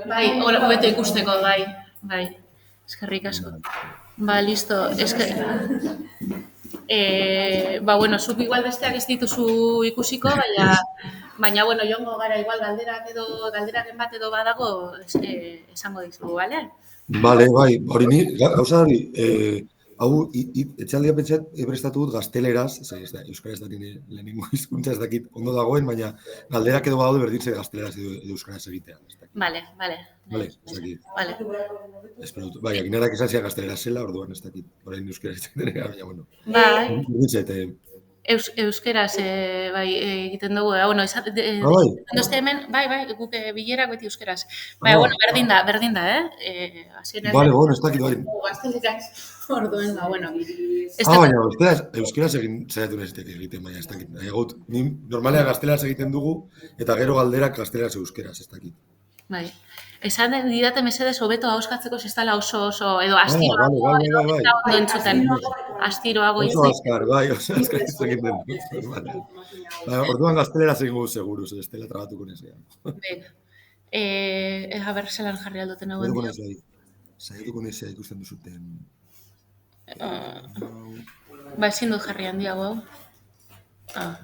Bai, hobeto ikusteko, bai. Eskerrik asko. Ba, listo. Bueno, zuk igual besteak ez dituzu ikusiko, baina, bueno, joango gara igual galderaren bat edo badago esango dizugu, bale? Bale, bai, hori ni, gauza hori, hau, etxaldia pentsat, prestatu dut gazteleraz, ez da, euskara ez da lehenengo hizkuntza ez dakit ondo dagoen, baina galderak edo badaude berdintze gazteleraz edo euskaraz egitea. Bale. Bale, ez dakit. Bale. Bai, aginarak esan zian gazteleraz zela, orduan ez dakit, orain euskara ez dakit, baina, bueno. Bai. Berdintze, Euskeraz egiten dugu, bueno, dozte hemen, bai, guk bilerak beti euskeraz. Baina, bueno, berdin da, Bale, bueno, ez dakit, bai. Gazteleraz, orduen, bueno. Baina, euskeraz egin zaiatu nezitek egiten, baina ez dakit. Ni normalea gazteleraz egiten dugu, eta gero galderak gazteleraz euskeraz, ez dakit. Bai. Esan didate mesedez hobeto ahoskatzeko ez dela oso, edo astiroago, edo ondo entzuten. Astiroago oso azkar, oso azkar ez egiten. Orduan gazteleraz egin gudu seguruz, ez dela trabatuko nezean. Venga. A ber, zelan jarri aldoten hau endio. Zaiatuko nezea ikusten duzuten. Ba, ezin dut jarri handiago hau.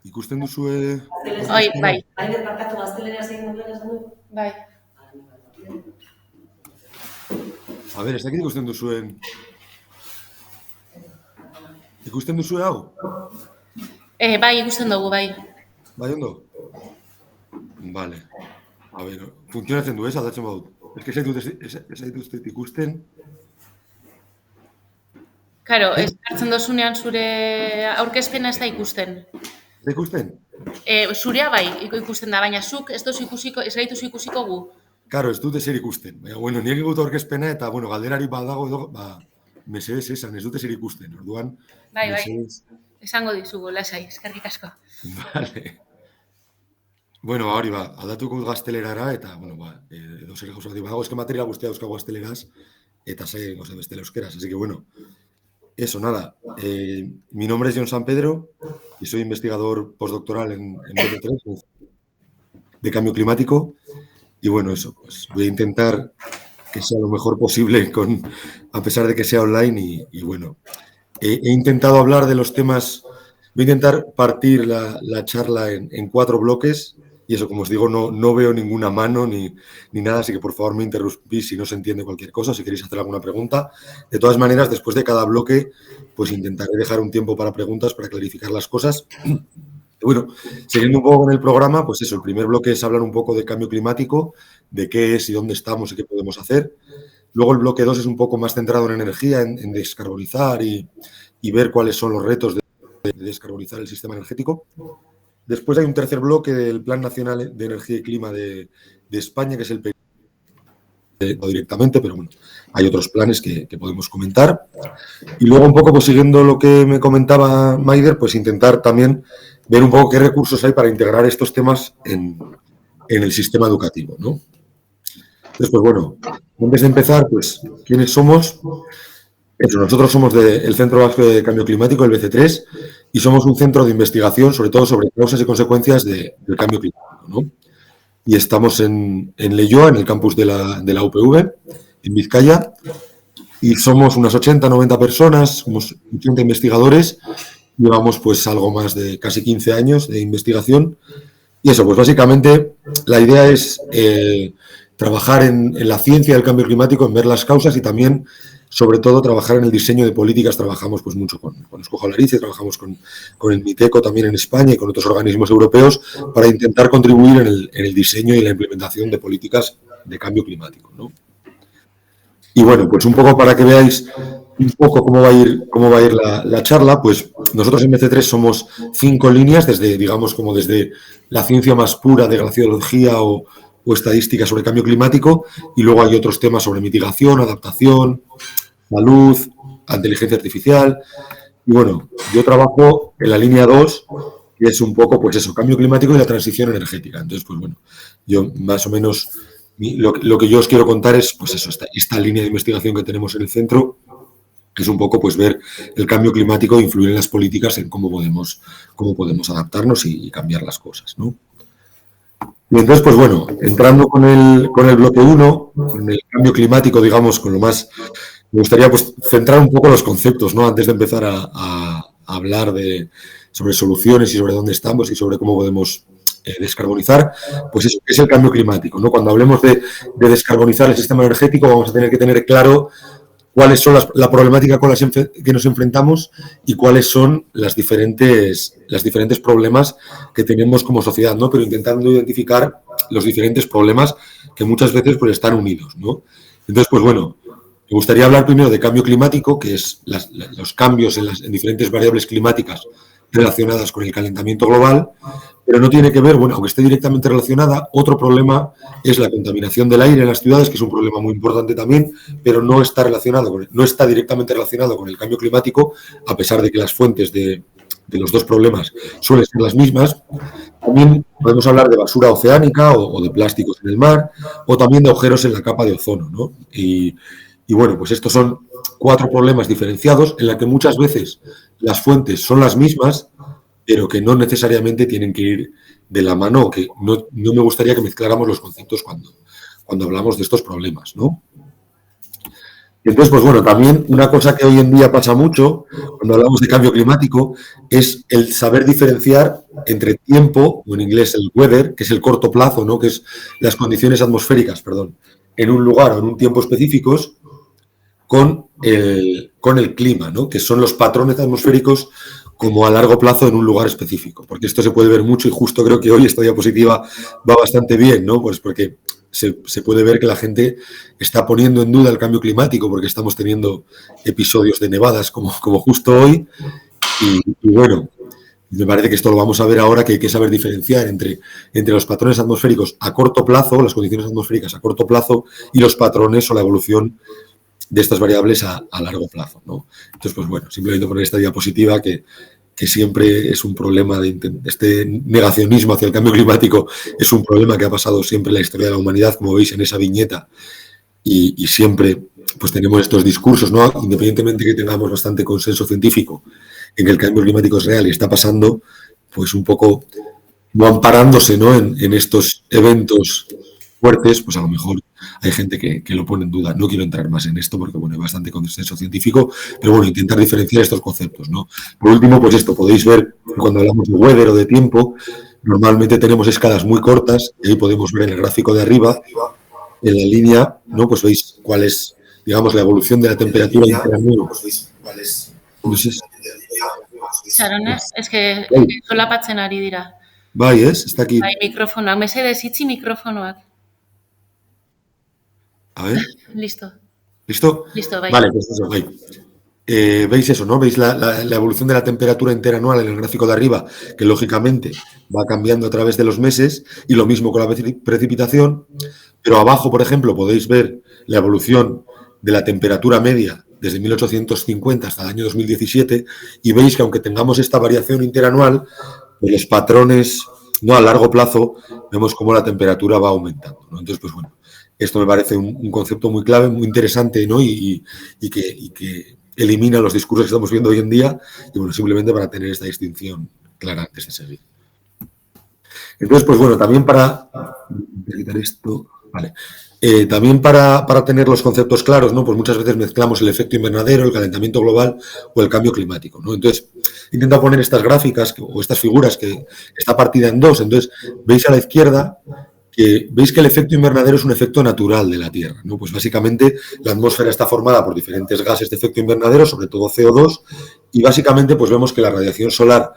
Ikusten duzue... Bai. Barkatu gazteleraz egin duen esan du? Bai. A ber, ez dakit ikusten duzuen... Ikusten duzue hau? Bai, ikusten dugu, bai. Bai, ondo? Bale. A ber, funtzionatzen du ez, aldatzen badut. Ez que ez zaituztet ikusten... Karo, ez hartzen dozunean zure aurkezpena ez da ikusten. Ez da ikusten? Zurea bai, ikusten da, baina zuk ez gaituzu ikusiko gu. Karo, ez dut ezer ikusten. Baina, bueno, nire gut aurkezpena eta, bueno, galderari badago edo, mesedez esan, ez dut ezer ikusten. Orduan, bai. Esango dizugu, lasai, eskerrik asko. Vale. Bueno, hori aldatuko gaztelerara eta, bueno, edo zer gauza badago, eske material guztia dauzkago gazteleraz eta sei, goza bestela euskeraz, así que, bueno, eso, nada. Mi nombre es Jon San Pedro y soy investigador postdoctoral en BT3 de cambio climático. Y bueno, eso, pues voy a intentar que sea lo mejor posible a pesar de que sea online y bueno, he intentado hablar de los temas, voy a intentar partir la charla en 4 bloques y eso, como os digo, no veo ninguna mano ni nada, así que por favor me interrumpís si no se entiende cualquier cosa, si queréis hacer alguna pregunta. De todas maneras, después de cada bloque, pues intentaré dejar un tiempo para preguntas, para clarificar las cosas. Bueno, siguiendo un poco con el programa, pues eso, el primer bloque es hablar un poco de cambio climático, de qué es y dónde estamos y qué podemos hacer. Luego el bloque 2 es un poco más centrado en energía, en descarbonizar y ver cuáles son los retos de descarbonizar el sistema energético. Después hay un tercer bloque del Plan Nacional de Energía y Clima de España, que es el PNIE, no directamente, pero bueno, hay otros planes que podemos comentar. Y luego un poco, pues siguiendo lo que me comentaba Maider, pues intentar también ver un poco qué recursos hay para integrar estos temas en el sistema educativo, ¿no? Entonces, pues bueno, antes de empezar, pues, ¿quiénes somos? Eso, nosotros somos del Centro Vasco de Cambio Climático, el BC3, y somos un centro de investigación, sobre todo sobre causas y consecuencias del cambio climático, ¿no? Y estamos en Leioa, en el campus de la UPV, en Vizcaya, y somos unas 80, 90 personas, somos 80 investigadores, llevamos pues algo más de casi 15 años de investigación, y eso, pues básicamente la idea es trabajar en la ciencia del cambio climático, en ver las causas y también, sobre todo, trabajar en el diseño de políticas. Trabajamos pues mucho con Escojo Larice, trabajamos con el MITECO también en España y con otros organismos europeos para intentar contribuir en el diseño y la implementación de políticas de cambio climático, ¿no? Y bueno, pues un poco para que veáis un poco cómo va a ir la charla, pues nosotros en BC3 somos 5 líneas, desde la ciencia más pura de glaciología o estadística sobre cambio climático, y luego hay otros temas sobre mitigación, adaptación, salud, inteligencia artificial. Y bueno, yo trabajo en la línea 2, que es un poco, pues eso, cambio climático y la transición energética. Entonces, pues bueno, yo más o menos lo que yo os quiero contar es, pues eso, esta línea de investigación que tenemos en el centro es un poco pues ver el cambio climático e influir en las políticas en cómo podemos adaptarnos y cambiar las cosas, ¿no? Y entonces, pues bueno, entrando con el bloque 1, con el cambio climático, digamos, con lo más, me gustaría pues centrar un poco los conceptos, ¿no? Antes de empezar a hablar sobre soluciones y sobre dónde estamos y sobre cómo podemos descarbonizar, pues eso, ¿qué es el cambio climático? ¿No? Cuando hablemos de descarbonizar el sistema energético, vamos a tener que tener claro cuáles son la problemática con las que nos enfrentamos y cuáles son los diferentes problemas que tenemos como sociedad, ¿no? Pero intentando identificar los diferentes problemas que muchas veces pues, están unidos, ¿no? Entonces, pues bueno, me gustaría hablar primero de cambio climático, que es los cambios en diferentes variables climáticas relacionadas con el calentamiento global, pero no tiene que ver, bueno, aunque esté directamente relacionada, otro problema es la contaminación del aire en las ciudades, que es un problema muy importante también, pero no está directamente relacionado con el cambio climático, a pesar de que las fuentes de los dos problemas suelen ser las mismas. También podemos hablar de basura oceánica o de plásticos en el mar, o también de agujeros en la capa de ozono, ¿no? Y bueno, pues estos son 4 problemas diferenciados en la que muchas veces las fuentes son las mismas, pero que no necesariamente tienen que ir de la mano, que no me gustaría que mezcláramos los conceptos cuando hablamos de estos problemas, ¿no? Entonces, pues bueno, también una cosa que hoy en día pasa mucho cuando hablamos de cambio climático es el saber diferenciar entre tiempo, o en inglés el weather, que es el corto plazo, ¿no? Que es las condiciones atmosféricas, perdón, en un lugar o en un tiempo específicos, con el clima, ¿no? Que son los patrones atmosféricos como a largo plazo en un lugar específico. Porque esto se puede ver mucho y justo creo que hoy esta diapositiva va bastante bien, ¿no? Pues porque se puede ver que la gente está poniendo en duda el cambio climático porque estamos teniendo episodios de nevadas como justo hoy. Y bueno, me parece que esto lo vamos a ver ahora, que hay que saber diferenciar entre los patrones atmosféricos a corto plazo, las condiciones atmosféricas a corto plazo, y los patrones o la evolución de estas variables a largo plazo, ¿no? Entonces, pues bueno, simplemente poner esta diapositiva que siempre es un problema este negacionismo hacia el cambio climático, es un problema que ha pasado siempre en la historia de la humanidad, como veis en esa viñeta, y siempre pues tenemos estos discursos, ¿no? Independientemente que tengamos bastante consenso científico en que el cambio climático es real y está pasando, pues un poco no amparándose, ¿no? en estos eventos fuertes, pues a lo mejor hay gente que lo pone en duda. No quiero entrar más en esto porque, bueno, hay bastante consenso científico, pero bueno, intentar diferenciar estos conceptos, ¿no? Por último, pues esto, podéis ver cuando hablamos de weather o de tiempo, normalmente tenemos escalas muy cortas, y ahí podemos ver en el gráfico de arriba, en la línea, ¿no? Pues veis cuál es, digamos, la evolución de la temperatura interanual. No sé. Sharon, eske solapatzen ari dira. Bai, ez? Está aquí. Bai, mikrofonoak, mesedez itxi mikrofonoak. A ver. Listo. ¿Listo? Listo, bai. Vale, pues eso, bai. ¿Veis eso, no? ¿Veis la evolución de la temperatura interanual en el gráfico de arriba? Que lógicamente va cambiando a través de los meses, y lo mismo con la precipitación, pero abajo, por ejemplo, podéis ver la evolución de la temperatura media desde 1850 hasta el año 2017, y veis que aunque tengamos esta variación interanual, pues los patrones, no a largo plazo, vemos cómo la temperatura va aumentando, ¿no? Entonces, pues bueno, esto me parece un concepto muy clave, muy interesante, ¿no? Y que elimina los discursos que estamos viendo hoy en día, y bueno, simplemente para tener esta distinción clara antes de seguir. Entonces, pues bueno, también para... Voy a quitar esto... Vale. También para tener los conceptos claros, ¿no? Pues muchas veces mezclamos el efecto invernadero, el calentamiento global o el cambio climático, ¿no? Entonces, intento poner estas gráficas o estas figuras que está partida en dos. Entonces, veis a la izquierda que veis que el efecto invernadero es un efecto natural de la Tierra, ¿no? Pues básicamente la atmósfera está formada por diferentes gases de efecto invernadero, sobre todo CO2, y básicamente pues vemos que la radiación solar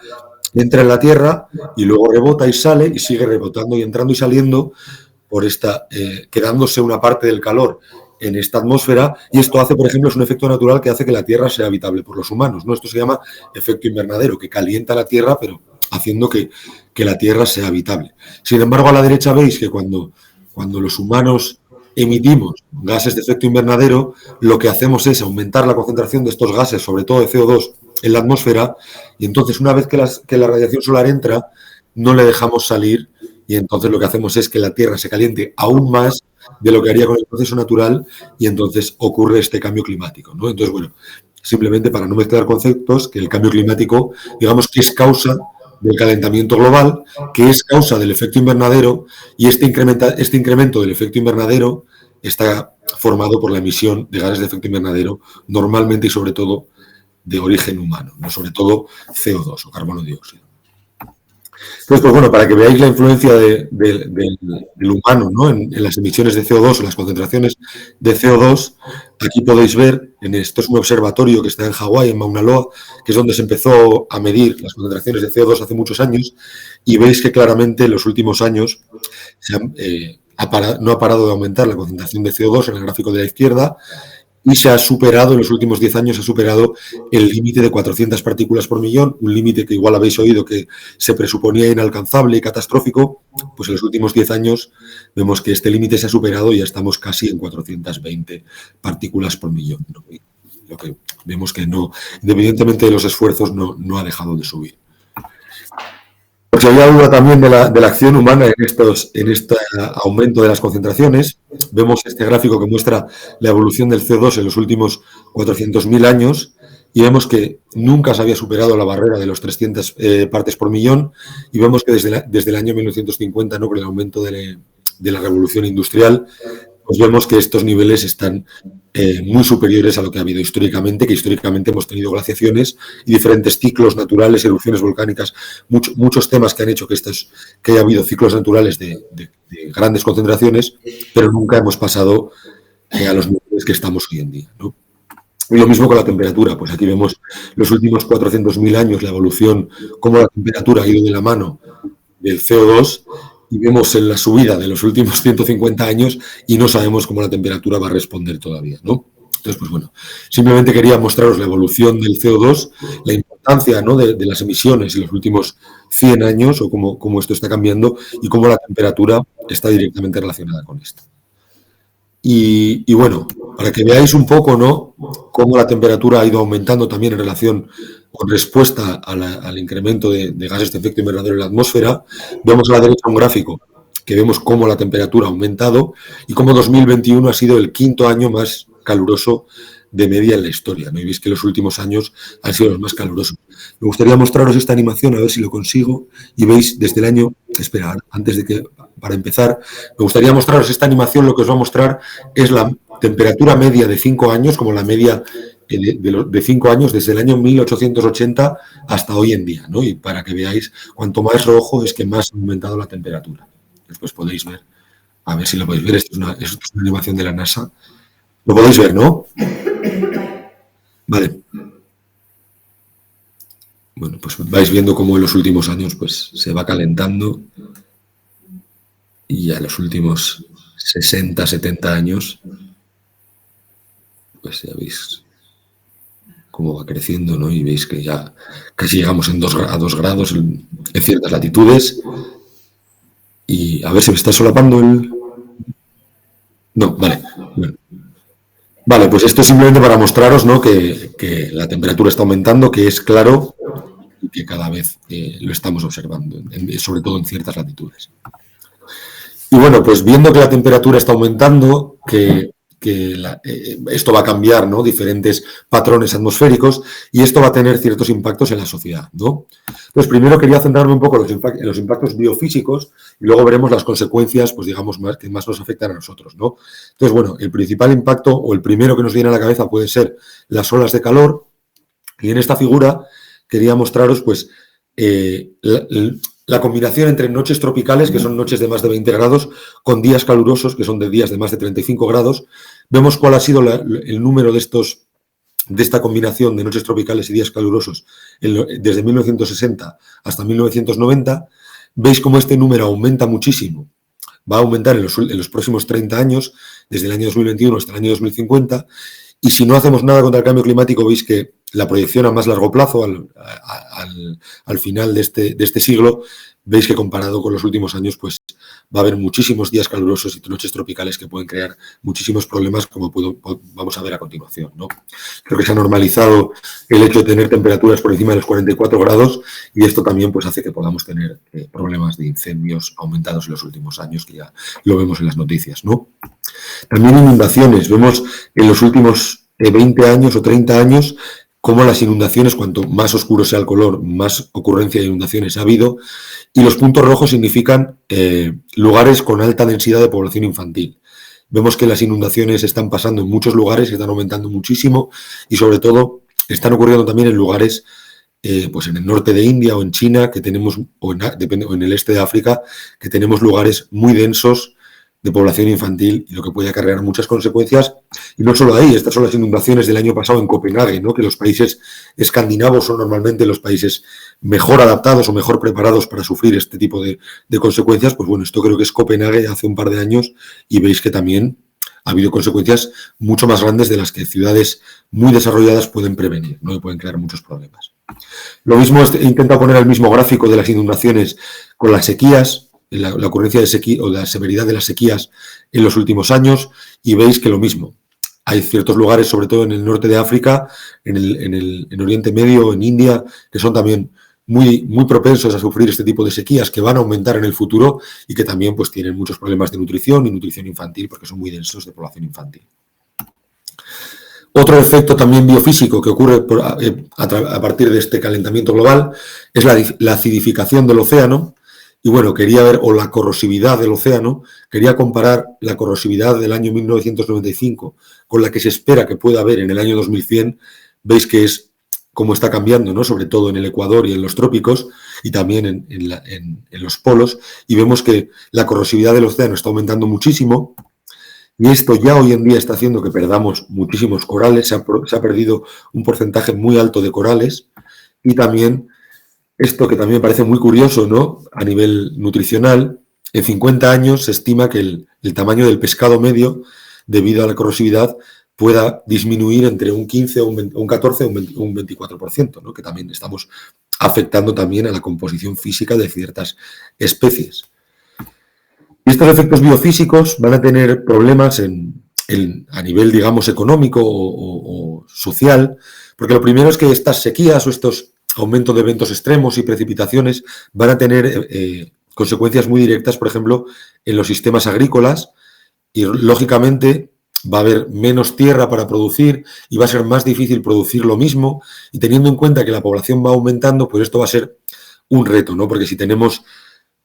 entra en la Tierra y luego rebota y sale y sigue rebotando y entrando y saliendo por quedándose una parte del calor en esta atmósfera, y esto hace, por ejemplo, es un efecto natural que hace que la Tierra sea habitable por los humanos, ¿no? Esto se llama efecto invernadero, que calienta la Tierra, pero haciendo que la Tierra sea habitable. Sin embargo, a la derecha veis que cuando los humanos emitimos gases de efecto invernadero, lo que hacemos es aumentar la concentración de estos gases, sobre todo de CO2, en la atmósfera, y entonces una vez que la radiación solar entra, no le dejamos salir, y entonces lo que hacemos es que la Tierra se caliente aún más de lo que haría con el proceso natural, y entonces ocurre este cambio climático, ¿no? Entonces, bueno, simplemente para no mezclar conceptos, que el cambio climático, digamos que es causa del calentamiento global, que es causa del efecto invernadero, y este incremento del efecto invernadero está formado por la emisión de gases de efecto invernadero, normalmente y sobre todo de origen humano, no sobre todo CO2 o carbono dióxido. Entonces, pues bueno, para que veáis la influencia del humano, ¿no? en las emisiones de CO2 o las concentraciones de CO2, aquí podéis ver, esto es un observatorio que está en Hawái, en Mauna Loa, que es donde se empezó a medir las concentraciones de CO2 hace muchos años, y veis que claramente en los últimos años no ha parado de aumentar la concentración de CO2 en el gráfico de la izquierda, y se ha superado, en los últimos 10 años, el límite de 400 partículas por millón, un límite que igual habéis oído que se presuponía inalcanzable y catastrófico. Pues en los últimos 10 años vemos que este límite se ha superado y ya estamos casi en 420 partículas por millón, ¿no? Y lo que vemos que no, independientemente de los esfuerzos, no ha dejado de subir. Pues había duda también de la acción humana en este aumento de las concentraciones. Vemos este gráfico que muestra la evolución del CO2 en los últimos 400.000 años y vemos que nunca se había superado la barrera de los 300 partes por millón, y vemos que desde el año 1950, ¿no? Con el aumento de la revolución industrial, pues vemos que estos niveles están muy superiores a lo que ha habido históricamente, que históricamente hemos tenido glaciaciones y diferentes ciclos naturales, erupciones volcánicas, muchos temas que han hecho que haya habido ciclos naturales de grandes concentraciones, pero nunca hemos pasado a los niveles que estamos hoy en día, ¿no? Y lo mismo con la temperatura, pues aquí vemos los últimos 400.000 años la evolución, cómo la temperatura ha ido de la mano del CO2, y vemos en la subida de los últimos 150 años y no sabemos cómo la temperatura va a responder todavía, ¿no? Entonces, pues bueno, simplemente quería mostraros la evolución del CO2, la importancia, ¿no? de las emisiones en los últimos 100 años, o cómo esto está cambiando y cómo la temperatura está directamente relacionada con esto. Y bueno, para que veáis un poco, ¿no? Cómo la temperatura ha ido aumentando también en relación con respuesta al incremento de gases de efecto invernadero en la atmósfera, vemos a la derecha un gráfico que vemos cómo la temperatura ha aumentado y cómo 2021 ha sido el 5.º año más caluroso de media en la historia, ¿no? Y veis que los últimos años han sido los más calurosos. Me gustaría mostraros esta animación, a ver si lo consigo, y veis desde el año... Espera, para empezar, me gustaría mostraros esta animación. Lo que os va a mostrar es la temperatura media de 5 años, como la media de 5 años, desde el año 1880 hasta hoy en día, ¿no? Y para que veáis, cuanto más rojo es que más ha aumentado la temperatura. Después podéis ver, a ver si lo podéis ver, esto es una animación de la NASA. Lo podéis ver, ¿no? Vale. Bueno, pues vais viendo cómo en los últimos años pues se va calentando, y a los últimos 60, 70 años pues ya veis cómo va creciendo, ¿no? Y veis que ya casi llegamos a 2 grados en ciertas latitudes. Y a ver, si me está solapando el... No, vale. Bueno. Vale, pues esto es simplemente para mostraros, ¿no? que la temperatura está aumentando, que es claro, y que cada vez lo estamos observando, sobre todo en ciertas latitudes. Y bueno, pues viendo que la temperatura está aumentando, que esto va a cambiar, ¿no? Diferentes patrones atmosféricos, y esto va a tener ciertos impactos en la sociedad, ¿no? Pues primero quería centrarme un poco en los impactos biofísicos, y luego veremos las consecuencias, pues digamos, que más nos afectan a nosotros, ¿no? Entonces, bueno, el principal impacto, o el primero que nos viene a la cabeza, puede ser las olas de calor, y en esta figura quería mostraros, pues, la combinación entre noches tropicales, que son noches de más de 20 grados, con días calurosos, que son de días de más de 35 grados. Vemos cuál ha sido el número de esta combinación de noches tropicales y días calurosos desde 1960 hasta 1990. Veis cómo este número aumenta muchísimo. Va a aumentar en los próximos 30 años, desde el año 2021 hasta el año 2050. Y si no hacemos nada contra el cambio climático, veis que la proyección a más largo plazo, al final de este siglo, veis que comparado con los últimos años, pues va a haber muchísimos días calurosos y noches tropicales que pueden crear muchísimos problemas, como vamos a ver a continuación, ¿no? Creo que se ha normalizado el hecho de tener temperaturas por encima de los 44 grados, y esto también pues hace que podamos tener problemas de incendios aumentados en los últimos años, que ya lo vemos en las noticias, ¿no? También inundaciones. Vemos en los últimos 20 años o 30 años, cómo las inundaciones, cuanto más oscuro sea el color, más ocurrencia de inundaciones ha habido, y los puntos rojos significan lugares con alta densidad de población infantil. Vemos que las inundaciones están pasando en muchos lugares, están aumentando muchísimo y sobre todo están ocurriendo también en lugares pues en el norte de India o en China, que tenemos, o en el este de África, que tenemos lugares muy densos de población infantil y lo que puede acarrear muchas consecuencias. Y no solo ahí, estas son las inundaciones del año pasado en Copenhague, ¿no? Que los países escandinavos son normalmente los países mejor adaptados o mejor preparados para sufrir este tipo de consecuencias. Pues bueno, esto creo que es Copenhague hace un par de años y veis que también ha habido consecuencias mucho más grandes de las que ciudades muy desarrolladas pueden prevenir, ¿no? Y pueden crear muchos problemas. Lo mismo, he intentado poner el mismo gráfico de las inundaciones con las sequías, la ocurrencia de sequía o la severidad de las sequías en los últimos años, y veis que lo mismo. Hay ciertos lugares, sobre todo en el norte de África, en Oriente Medio, en India, que son también muy propensos a sufrir este tipo de sequías, que van a aumentar en el futuro y que también pues, tienen muchos problemas de nutrición y nutrición infantil, porque son muy densos de población infantil. Otro efecto también biofísico que ocurre a partir de este calentamiento global es la acidificación del océano. Y bueno, quería ver, o la corrosividad del océano, quería comparar la corrosividad del año 1995 con la que se espera que pueda haber en el año 2100. Veis que es cómo está cambiando, ¿no? Sobre todo en el Ecuador y en los trópicos y también en los polos. Y vemos que la corrosividad del océano está aumentando muchísimo. Y esto ya hoy en día está haciendo que perdamos muchísimos corales. Se ha perdido un porcentaje muy alto de corales. Y también esto que también me parece muy curioso, ¿no? A nivel nutricional, en 50 años se estima que el tamaño del pescado medio, debido a la corrosividad, pueda disminuir entre un 15, un 14 o un 24%, ¿no? Que también estamos afectando también a la composición física de ciertas especies. Y estos efectos biofísicos van a tener problemas a nivel, digamos, económico o social, porque lo primero es que estas sequías o estos aumento de eventos extremos y precipitaciones van a tener consecuencias muy directas, por ejemplo, en los sistemas agrícolas y, lógicamente, va a haber menos tierra para producir y va a ser más difícil producir lo mismo, y teniendo en cuenta que la población va aumentando, pues esto va a ser un reto, ¿no? Porque si tenemos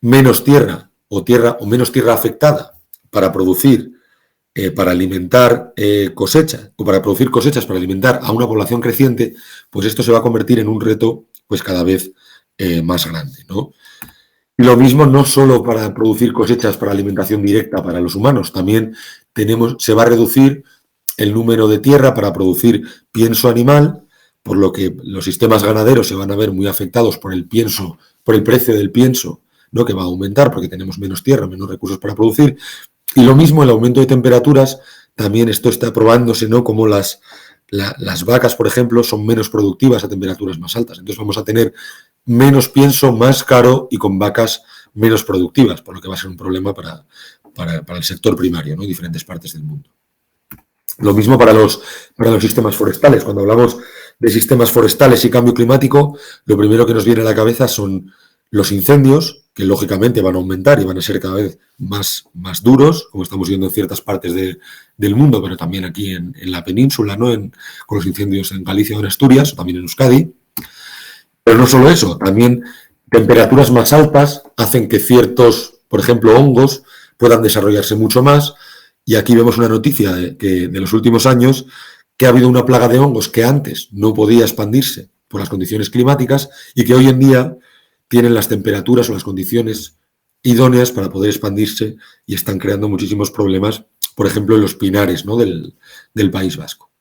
menos tierra o menos tierra afectada para producir, para alimentar cosechas, o para producir cosechas para alimentar a una población creciente, pues esto se va a convertir en un reto pues cada vez más grande, ¿no? Y lo mismo no solo para producir cosechas para alimentación directa para los humanos, también se va a reducir el número de tierra para producir pienso animal, por lo que los sistemas ganaderos se van a ver muy afectados por el precio del pienso, ¿no? Que va a aumentar porque tenemos menos tierra, menos recursos para producir. Y lo mismo el aumento de temperaturas, también esto está probándose, ¿no? Como las vacas, por ejemplo, son menos productivas a temperaturas más altas. Entonces vamos a tener menos pienso, más caro y con vacas menos productivas, por lo que va a ser un problema para el sector primario, ¿no? En diferentes partes del mundo. Lo mismo para los sistemas forestales. Cuando hablamos de sistemas forestales y cambio climático, lo primero que nos viene a la cabeza son los incendios, que lógicamente van a aumentar y van a ser cada vez más duros, como estamos viendo en ciertas partes del mundo, pero también aquí en la península, ¿no? Con los incendios en Galicia o en Asturias, o también en Euskadi. Pero no solo eso, también temperaturas más altas hacen que ciertos, por ejemplo, hongos puedan desarrollarse mucho más. Y aquí vemos una noticia de los últimos años, que ha habido una plaga de hongos que antes no podía expandirse por las condiciones climáticas y que hoy en día tienen las temperaturas o las condiciones idóneas para poder expandirse y están creando muchísimos problemas, por ejemplo, en los pinares, ¿no? del País Vasco.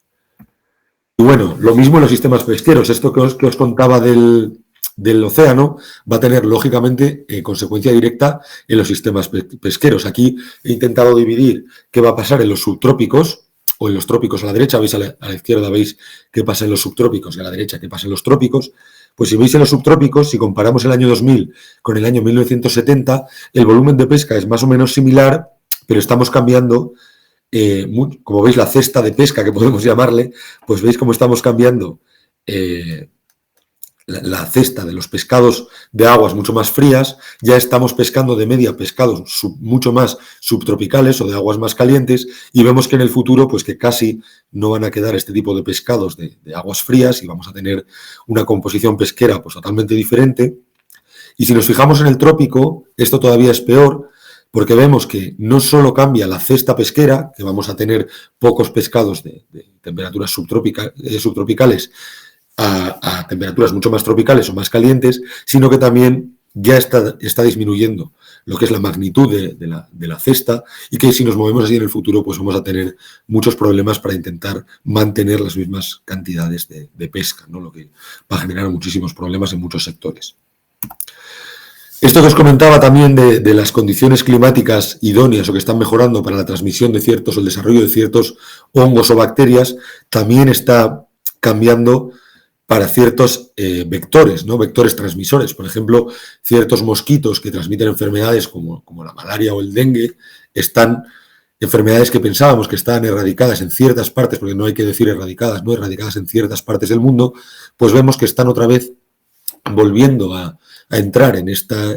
Y bueno, lo mismo en los sistemas pesqueros. Esto que os contaba del océano va a tener, lógicamente, consecuencia directa en los sistemas pesqueros. Aquí he intentado dividir qué va a pasar en los subtrópicos o en los trópicos. A la derecha veis, a la izquierda veis qué pasa en los subtrópicos y a la derecha qué pasa en los trópicos. Pues si veis en los subtrópicos, si comparamos el año 2000 con el año 1970, el volumen de pesca es más o menos similar, pero estamos cambiando, como veis, la cesta de pesca, que podemos llamarle, pues veis cómo estamos cambiando la cesta de los pescados de aguas mucho más frías, ya estamos pescando de media pescados mucho más subtropicales o de aguas más calientes, y vemos que en el futuro pues que casi no van a quedar este tipo de pescados de aguas frías y vamos a tener una composición pesquera pues totalmente diferente. Y si nos fijamos en el trópico, esto todavía es peor, porque vemos que no solo cambia la cesta pesquera, que vamos a tener pocos pescados de temperaturas subtropicales a temperaturas mucho más tropicales o más calientes, sino que también ya está disminuyendo lo que es la magnitud de la cesta, y que si nos movemos así en el futuro pues vamos a tener muchos problemas para intentar mantener las mismas cantidades de pesca, ¿no? Lo que va a generar muchísimos problemas en muchos sectores. Esto que os comentaba también de las condiciones climáticas idóneas o que están mejorando para la transmisión de ciertos o el desarrollo de ciertos hongos o bacterias, también está cambiando para ciertos vectores, ¿no? Vectores transmisores. Por ejemplo, ciertos mosquitos que transmiten enfermedades como la malaria o el dengue, enfermedades que pensábamos que estaban erradicadas en ciertas partes, porque no hay que decir erradicadas, ¿no? Erradicadas en ciertas partes del mundo, pues vemos que están otra vez volviendo a entrar en estas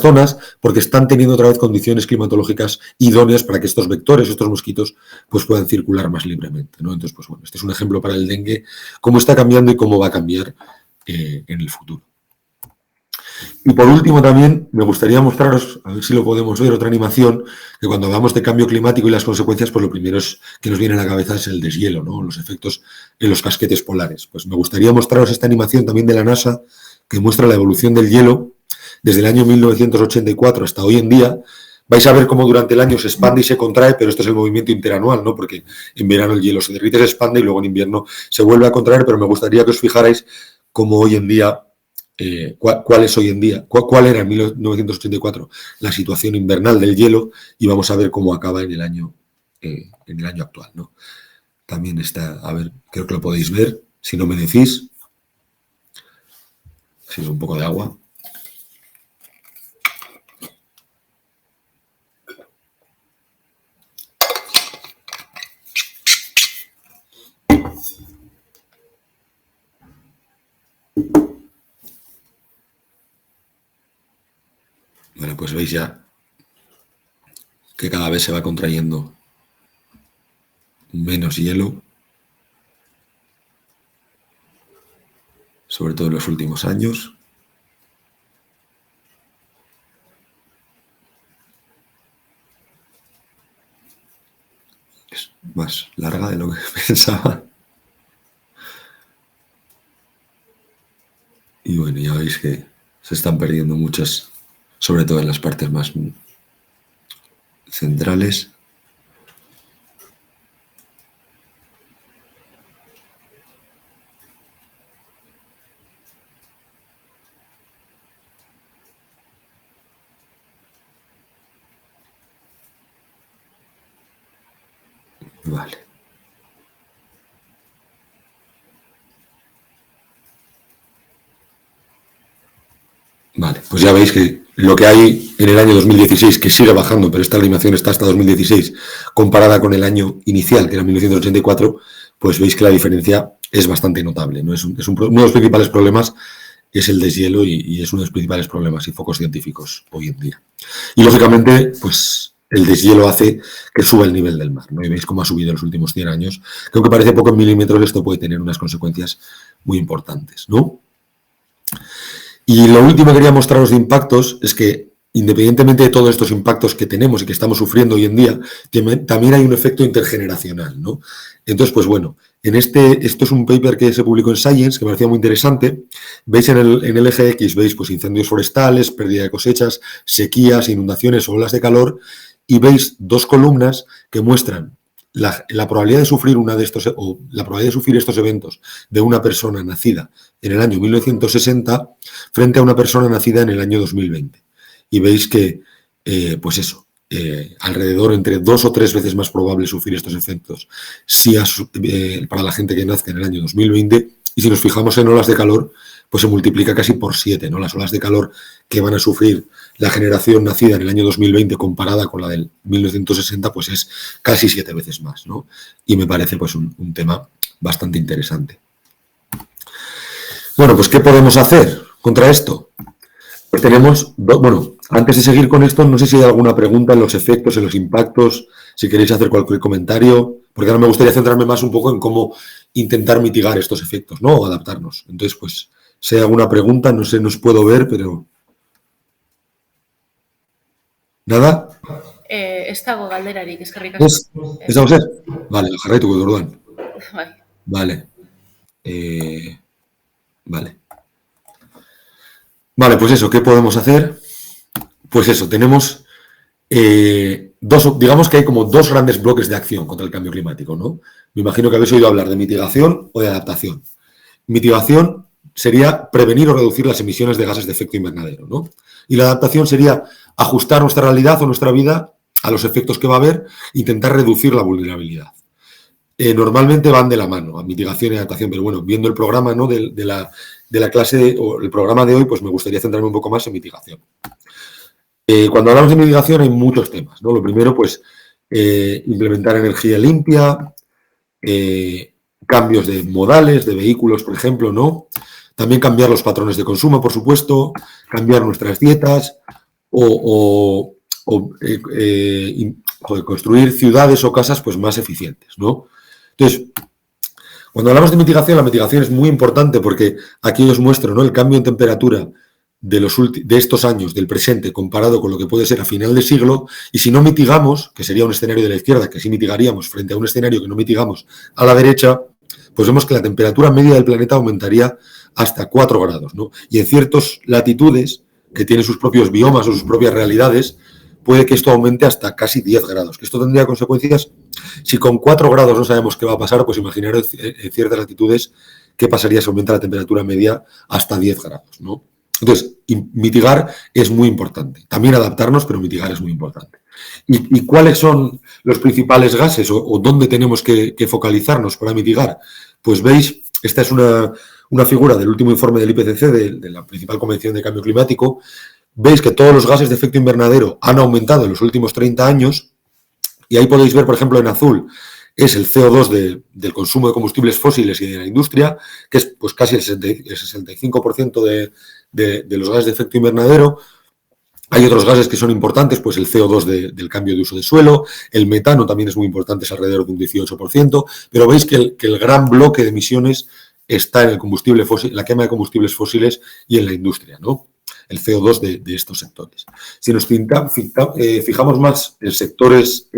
zonas, porque están teniendo otra vez condiciones climatológicas idóneas para que estos vectores, estos mosquitos, pues puedan circular más libremente, ¿no? Entonces, pues bueno, este es un ejemplo para el dengue, cómo está cambiando y cómo va a cambiar en el futuro. Y por último también me gustaría mostraros, a ver si lo podemos ver, otra animación, que cuando hablamos de cambio climático y las consecuencias, pues lo primero que nos viene a la cabeza es el deshielo, ¿no? Los efectos en los casquetes polares. Pues me gustaría mostraros esta animación también de la NASA, que muestra la evolución del hielo desde el año 1984 hasta hoy en día. Vais a ver cómo durante el año se expande y se contrae, pero esto es el movimiento interanual, ¿no? Porque en verano el hielo se derrite, se expande y luego en invierno se vuelve a contraer, pero me gustaría que os fijarais cómo hoy en día, cuál es hoy en día, cuál era en 1984 la situación invernal del hielo, y vamos a ver cómo acaba en el año actual, ¿no? También está, a ver, creo que lo podéis ver, si no me decís. Ha sido un poco de agua. Bueno, pues veis ya que cada vez se va contrayendo menos hielo, sobre todo en los últimos años. Es más larga de lo que pensaba. Y bueno, ya veis que se están perdiendo muchas, sobre todo en las partes más centrales. Vale. Vale, pues ya veis que lo que hay en el año 2016, que sigue bajando, pero esta animación está hasta 2016, comparada con el año inicial, que era 1984, pues veis que la diferencia es bastante notable, ¿no? Uno de los principales problemas es el deshielo y es uno de los principales problemas y focos científicos hoy en día. Y lógicamente, pues el deshielo hace que suba el nivel del mar, ¿no? Y veis cómo ha subido en los últimos 100 años, que aunque parece poco en milímetros, esto puede tener unas consecuencias muy importantes, ¿no? Y lo último que quería mostraros de impactos es que, independientemente de todos estos impactos que tenemos y que estamos sufriendo hoy en día, también hay un efecto intergeneracional, ¿no? Entonces, pues bueno, esto es un paper que se publicó en Science, que me parecía muy interesante. Veis en el eje X, veis pues incendios forestales, pérdida de cosechas, sequías, inundaciones, olas de calor, y veis dos columnas que muestran la probabilidad de sufrir la probabilidad de sufrir estos eventos de una persona nacida en el año 1960 frente a una persona nacida en el año 2020. Y veis que, pues eso, alrededor entre 2 o 3 veces más probable sufrir estos efectos para la gente que nazca en el año 2020. Y si nos fijamos en olas de calor, pues se multiplica casi por 7, ¿no? Las olas de calor que van a sufrir la generación nacida en el año 2020 comparada con la del 1960, pues es casi 7 veces más, ¿no? Y me parece pues un tema bastante interesante. Bueno, pues ¿qué podemos hacer contra esto? Pues tenemos, bueno, antes de seguir con esto, no sé si hay alguna pregunta en los efectos, en los impactos, si queréis hacer cualquier comentario, porque ahora me gustaría centrarme más un poco en cómo intentar mitigar estos efectos, ¿no? O adaptarnos. Entonces, pues, si hay alguna pregunta, no sé, no os puedo ver, pero... ¿Nada? Ez dago galderarik, eskerrik asko. ¿Ez dago zer? Vale, jarraituko dut orduan. Bai. Vale. Vale. Vale, pues eso, ¿qué podemos hacer? Pues eso, tenemos digamos que hay como dos grandes bloques de acción contra el cambio climático, ¿no? Me imagino que habéis oído hablar de mitigación o de adaptación. Mitigación sería prevenir o reducir las emisiones de gases de efecto invernadero, ¿no? Y la adaptación sería ajustar nuestra realidad o nuestra vida a los efectos que va a haber, intentar reducir la vulnerabilidad. Normalmente van de la mano, a mitigación y adaptación, pero bueno, viendo el programa, ¿no? de la clase o el programa de hoy, pues me gustaría centrarme un poco más en mitigación. Cuando hablamos de mitigación hay muchos temas, ¿no? Lo primero, pues, implementar energía limpia, cambios de modales, de vehículos, por ejemplo, ¿no? También cambiar los patrones de consumo, por supuesto, cambiar nuestras dietas o construir ciudades o casas pues, más eficientes, ¿no? Entonces, cuando hablamos de mitigación, la mitigación es muy importante porque aquí os muestro, ¿no? El cambio en temperatura de estos años, del presente, comparado con lo que puede ser a final de siglo, y si no mitigamos, que sería un escenario de la izquierda, que sí mitigaríamos frente a un escenario que no mitigamos a la derecha, pues vemos que la temperatura media del planeta aumentaría hasta 4 grados, ¿no? Y en ciertas latitudes, que tienen sus propios biomas o sus propias realidades, puede que esto aumente hasta casi 10 grados, que esto tendría consecuencias. Si con 4 grados no sabemos qué va a pasar, pues imaginaros en ciertas latitudes qué pasaría si aumenta la temperatura media hasta 10 grados, ¿no? Entonces, mitigar es muy importante. También adaptarnos, pero mitigar es muy importante. ¿Y cuáles son los principales gases o dónde tenemos que focalizarnos para mitigar? Pues veis, esta es una figura del último informe del IPCC, de la principal Convención de Cambio Climático. Veis que todos los gases de efecto invernadero han aumentado en los últimos 30 años y ahí podéis ver, por ejemplo, en azul, es el CO2 del consumo de combustibles fósiles y de la industria, que es pues casi el 65% de los gases de efecto invernadero. Hay otros gases que son importantes, pues el CO2 del cambio de uso de suelo, el metano también es muy importante, es alrededor de un 18%, pero veis que el gran bloque de emisiones está en el combustible fósil, la quema de combustibles fósiles y en la industria, ¿no? El CO2 de estos sectores. Si nos fijamos más en sectores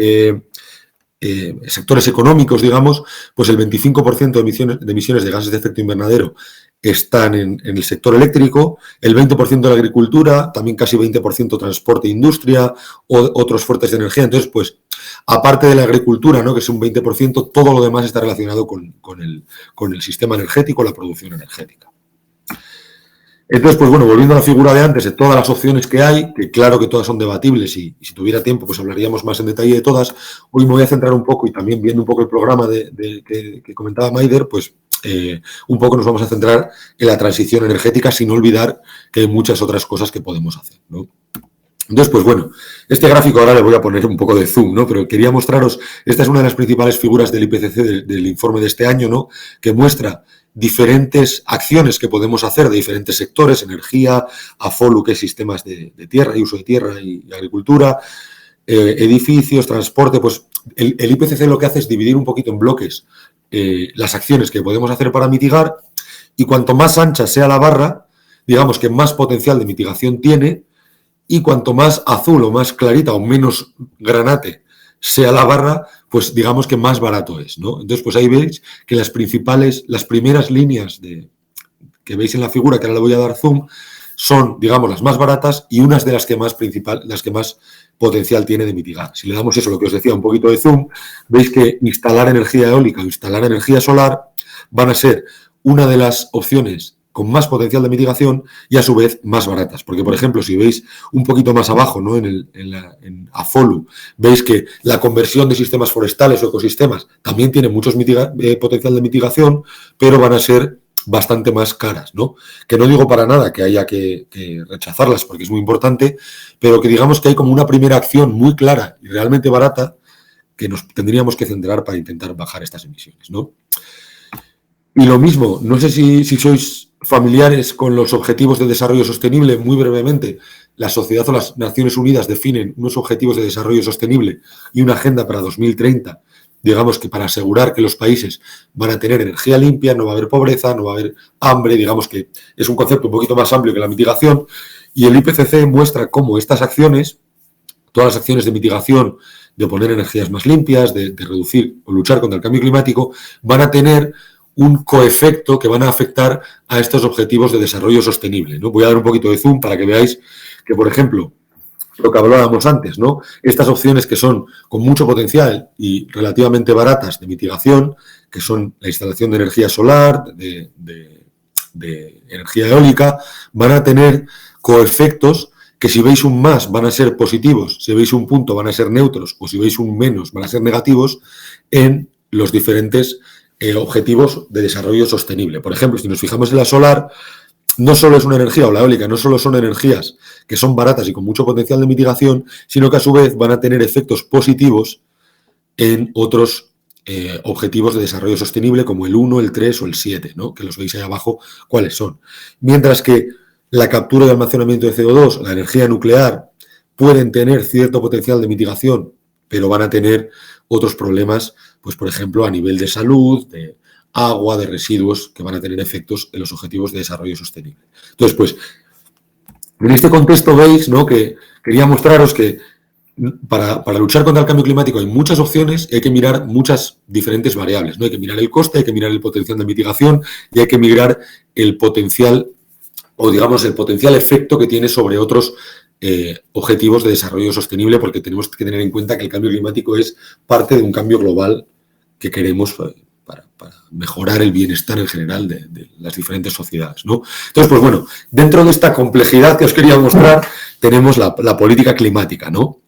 económicos, digamos, pues el 25% de emisiones de gases de efecto invernadero están en el sector eléctrico, el 20% de la agricultura, también casi 20% transporte e industria, otros fuentes de energía. Entonces, pues, aparte de la agricultura, ¿no? Que es un 20%, todo lo demás está relacionado con el sistema energético, la producción energética. Entonces, pues bueno, volviendo a la figura de antes, de todas las opciones que hay, que claro que todas son debatibles y si tuviera tiempo, pues hablaríamos más en detalle de todas. Hoy me voy a centrar un poco y también viendo un poco el programa que comentaba Maider, pues un poco nos vamos a centrar en la transición energética sin olvidar que hay muchas otras cosas que podemos hacer, ¿no? Entonces, pues bueno, este gráfico ahora le voy a poner un poco de zoom, ¿no? Pero quería mostraros, esta es una de las principales figuras del IPCC del informe de este año, ¿no? Que muestra diferentes acciones que podemos hacer de diferentes sectores, energía, AFOLU, que es sistemas de tierra y uso de tierra y agricultura, edificios, transporte, pues el IPCC lo que hace es dividir un poquito en bloques las acciones que podemos hacer para mitigar y cuanto más ancha sea la barra, digamos que más potencial de mitigación tiene y cuanto más azul o más clarita o menos granate sea la barra, pues digamos que más barato es, ¿no? Entonces, pues ahí veis que las primeras líneas que veis en la figura, que ahora le voy a dar zoom, son, digamos, las más baratas y unas de las que más potencial tiene de mitigar. Si le damos eso, lo que os decía, un poquito de zoom, veis que instalar energía eólica o instalar energía solar van a ser una de las opciones con más potencial de mitigación y a su vez más baratas. Porque, por ejemplo, si veis un poquito más abajo, ¿no? en AFOLU, veis que la conversión de sistemas forestales o ecosistemas también tiene mucho potencial de mitigación, pero van a ser bastante más caras, ¿no? Que no digo para nada que haya que rechazarlas porque es muy importante, pero que digamos que hay como una primera acción muy clara y realmente barata que nos tendríamos que centrar para intentar bajar estas emisiones, ¿no? Y lo mismo, no sé si sois familiares con los Objetivos de Desarrollo Sostenible, muy brevemente, la sociedad o las Naciones Unidas definen unos Objetivos de Desarrollo Sostenible y una agenda para 2030, digamos que para asegurar que los países van a tener energía limpia, no va a haber pobreza, no va a haber hambre, digamos que es un concepto un poquito más amplio que la mitigación, y el IPCC muestra cómo estas acciones, todas las acciones de mitigación, de poner energías más limpias, de reducir o luchar contra el cambio climático, van a tener un coefecto que van a afectar a estos objetivos de desarrollo sostenible, ¿no? Voy a dar un poquito de zoom para que veáis que, por ejemplo, lo que hablábamos antes, ¿no? Estas opciones que son con mucho potencial y relativamente baratas de mitigación, que son la instalación de energía solar, de energía eólica, van a tener coefectos que si veis un más van a ser positivos, si veis un punto van a ser neutros o si veis un menos van a ser negativos en los diferentes objetivos de desarrollo sostenible. Por ejemplo, si nos fijamos en la solar, no solo es una energía, o la eólica, no solo son energías que son baratas y con mucho potencial de mitigación, sino que a su vez van a tener efectos positivos en otros objetivos de desarrollo sostenible como el 1, el 3 o el 7, ¿no? Que los veis ahí abajo cuáles son. Mientras que la captura y almacenamiento de CO2, la energía nuclear, pueden tener cierto potencial de mitigación, pero van a tener otros problemas, pues por ejemplo a nivel de salud, de agua, de residuos, que van a tener efectos en los objetivos de desarrollo sostenible. Entonces, pues, en este contexto veis, ¿no?, que quería mostraros que para luchar contra el cambio climático hay muchas opciones y hay que mirar muchas diferentes variables, ¿no? Hay que mirar el coste, hay que mirar el potencial de mitigación y hay que mirar el potencial, o digamos, el potencial efecto que tiene sobre otros objetivos de desarrollo sostenible, porque tenemos que tener en cuenta que el cambio climático es parte de un cambio global que queremos para mejorar el bienestar en general de las diferentes sociedades, ¿no? Entonces, pues bueno, dentro de esta complejidad que os quería mostrar, tenemos la política climática, ¿no?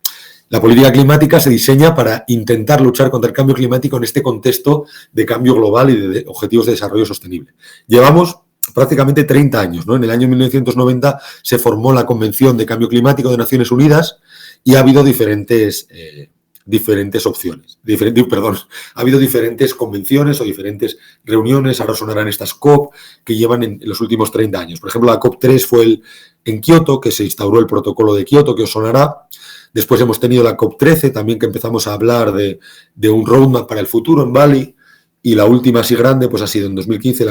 La política climática se diseña para intentar luchar contra el cambio climático en este contexto de cambio global y de objetivos de desarrollo sostenible. Llevamos prácticamente 30 años, ¿no? En el año 1990 se formó la Convención de Cambio Climático de Naciones Unidas y ha habido diferentes opciones, ha habido diferentes convenciones o diferentes reuniones, ahora sonarán estas COP, que llevan en los últimos 30 años. Por ejemplo, la COP3 fue en Kioto, que se instauró el protocolo de Kioto, que os sonará. Después hemos tenido la COP13, también que empezamos a hablar de un roadmap para el futuro en Bali. Y la última así grande pues ha sido en 2015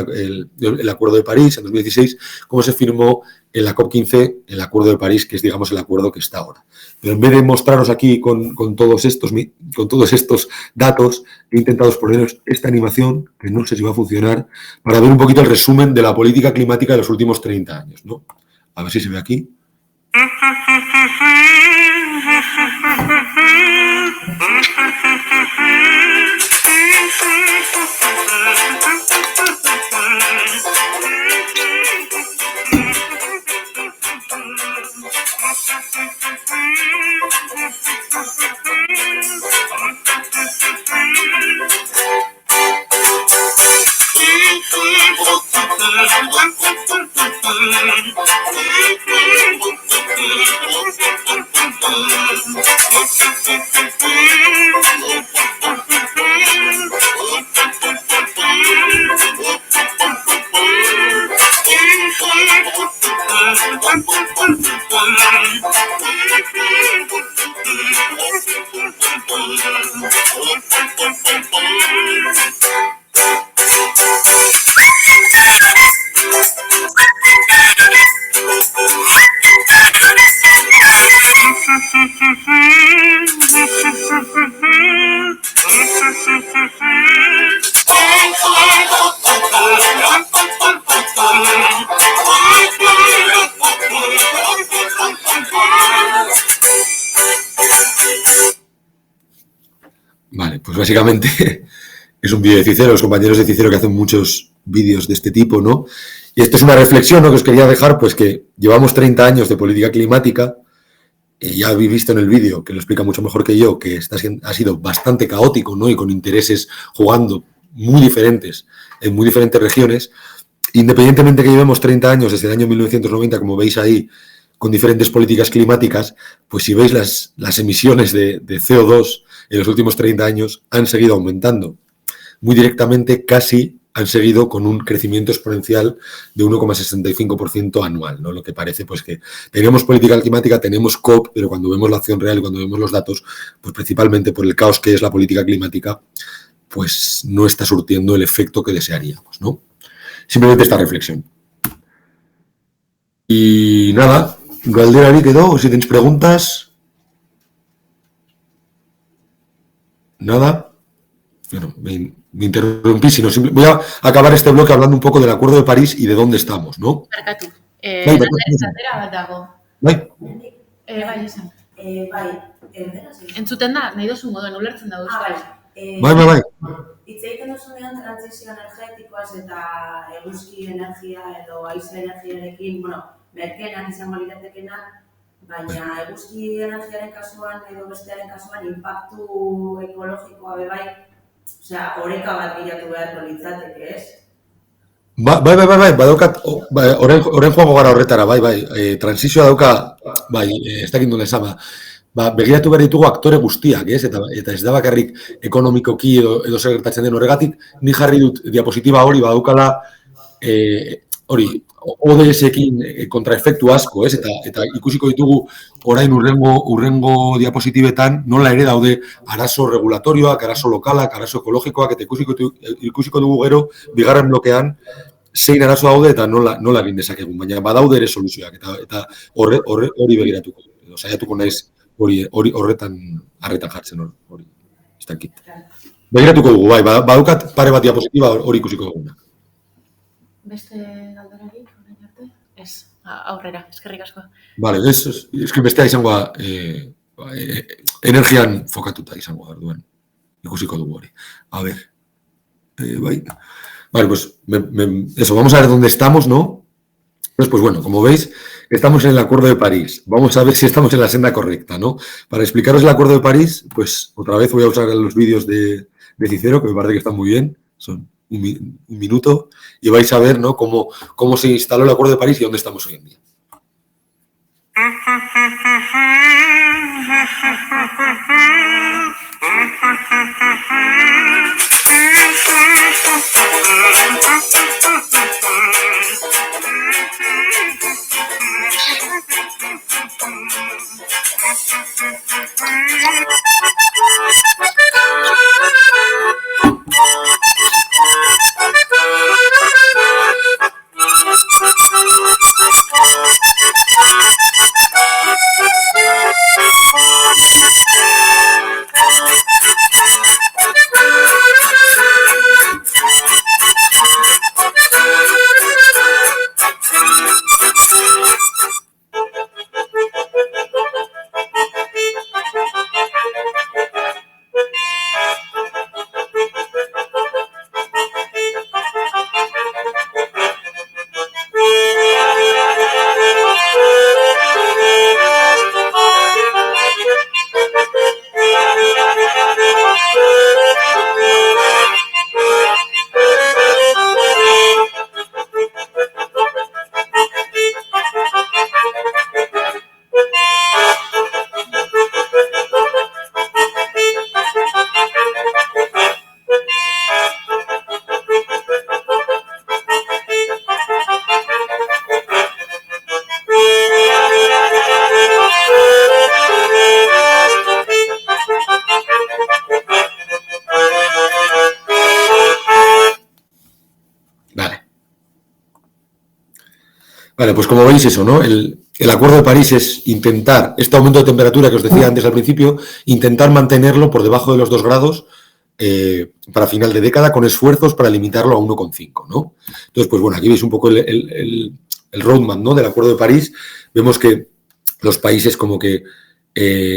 el Acuerdo de París, en 2016, como se firmó en la COP15 el Acuerdo de París, que es, digamos, el acuerdo que está ahora. Pero en vez de mostraros aquí con todos estos datos, he intentado exponeros esta animación, que no sé si va a funcionar, para ver un poquito el resumen de la política climática de los últimos 30 años, ¿no? A ver si se ve aquí. Vale, pues básicamente es un vídeo de Cicero, los compañeros de Cicero que hacen muchos vídeos de este tipo, ¿no? Y esto es una reflexión, ¿no?, que os quería dejar, pues que llevamos 30 años de política climática, ya habéis visto en el vídeo, que lo explica mucho mejor que yo, que ha sido bastante caótico, ¿no?, y con intereses jugando muy diferentes en muy diferentes regiones. Independientemente que llevemos 30 años desde el año 1990, como veis ahí, con diferentes políticas climáticas, pues si veis las emisiones de CO2 en los últimos 30 años han seguido aumentando muy directamente, casi han seguido con un crecimiento exponencial de 1,65% anual, ¿no? Lo que parece pues que tenemos política climática, tenemos COP, pero cuando vemos la acción real y cuando vemos los datos, pues principalmente por el caos que es la política climática, pues no está surtiendo el efecto que desearíamos, ¿no? Simplemente esta reflexión. Y nada, galderari quedó, o si tenéis preguntas. Nada. Bueno, me interrumpí, sino voy a acabar este bloque hablando un poco del Acuerdo de París y de dónde estamos, ¿no? Barkatu. Bai, Bat dago. Bai, Bai, esan. Erderaz egin. Entzuten da, nahi dozu moduen ulertzen da euskaraz. bai. Hitz egiten duzunean trantsizio energetikoaz eta eguzki energia edo haize energiarekin, merkeenak izango liratekenak, baina eguzki energiaren kasuan edo bestearen kasuan inpaktu ekologikoa bebai, osea, oreka bat bilatu beharko litzateke, ez? Bai, badaukat, orain joango gara horretara, bai, transizioa dauka, bai, ez dakit nola esan, begiratu behar ditugu aktore guztiak, ez? Eta ez da bakarrik ekonomikoki edo zer gertatzen den horregatik, ni jarri dut diapositiba hori badaukala, hori, ODS-ekin kontraefektu asko, ez? Eta ikusiko ditugu orain urrengo diapositibetan nola ere daude arazo regulatorioak, arazo lokalak, arazo ekologikoak, eta ikusiko dugu gero, bigarren blokean, zein arazo daude eta nola egin dezakegun, baina badaude ere soluzioak, eta hori begiratuko, edo saiatuko naiz horretan harretan jartzen hori, ez dakit. Begiratuko dugu, bai, badaukat pare bat diapositiba hori ikusiko duguna. Beste galderarik, orain arte? Ez, aurrera, eskerrik asko. Bale, eski bestea izango energian fokatuta izango duen, ikusiko dugu hori. A ver, bai. Vale, pues eso, vamos a ver dónde estamos, ¿no? Entonces, pues bueno, como veis, estamos en el Acuerdo de París. Vamos a ver si estamos en la senda correcta, ¿no? Para explicaros el Acuerdo de París, pues otra vez voy a usar los vídeos de Cicero, que me parece que están muy bien, son un minuto, y vais a ver, ¿no?, cómo se instaló el Acuerdo de París y dónde estamos hoy en día. Vale, pues como veis eso, ¿no? El Acuerdo de París es intentar, este aumento de temperatura que os decía antes al principio, intentar mantenerlo por debajo de los 2 grados para final de década con esfuerzos para limitarlo a 1,5, ¿no? Entonces, pues bueno, aquí veis un poco el roadmap, ¿no?, del Acuerdo de París. Vemos que los países como que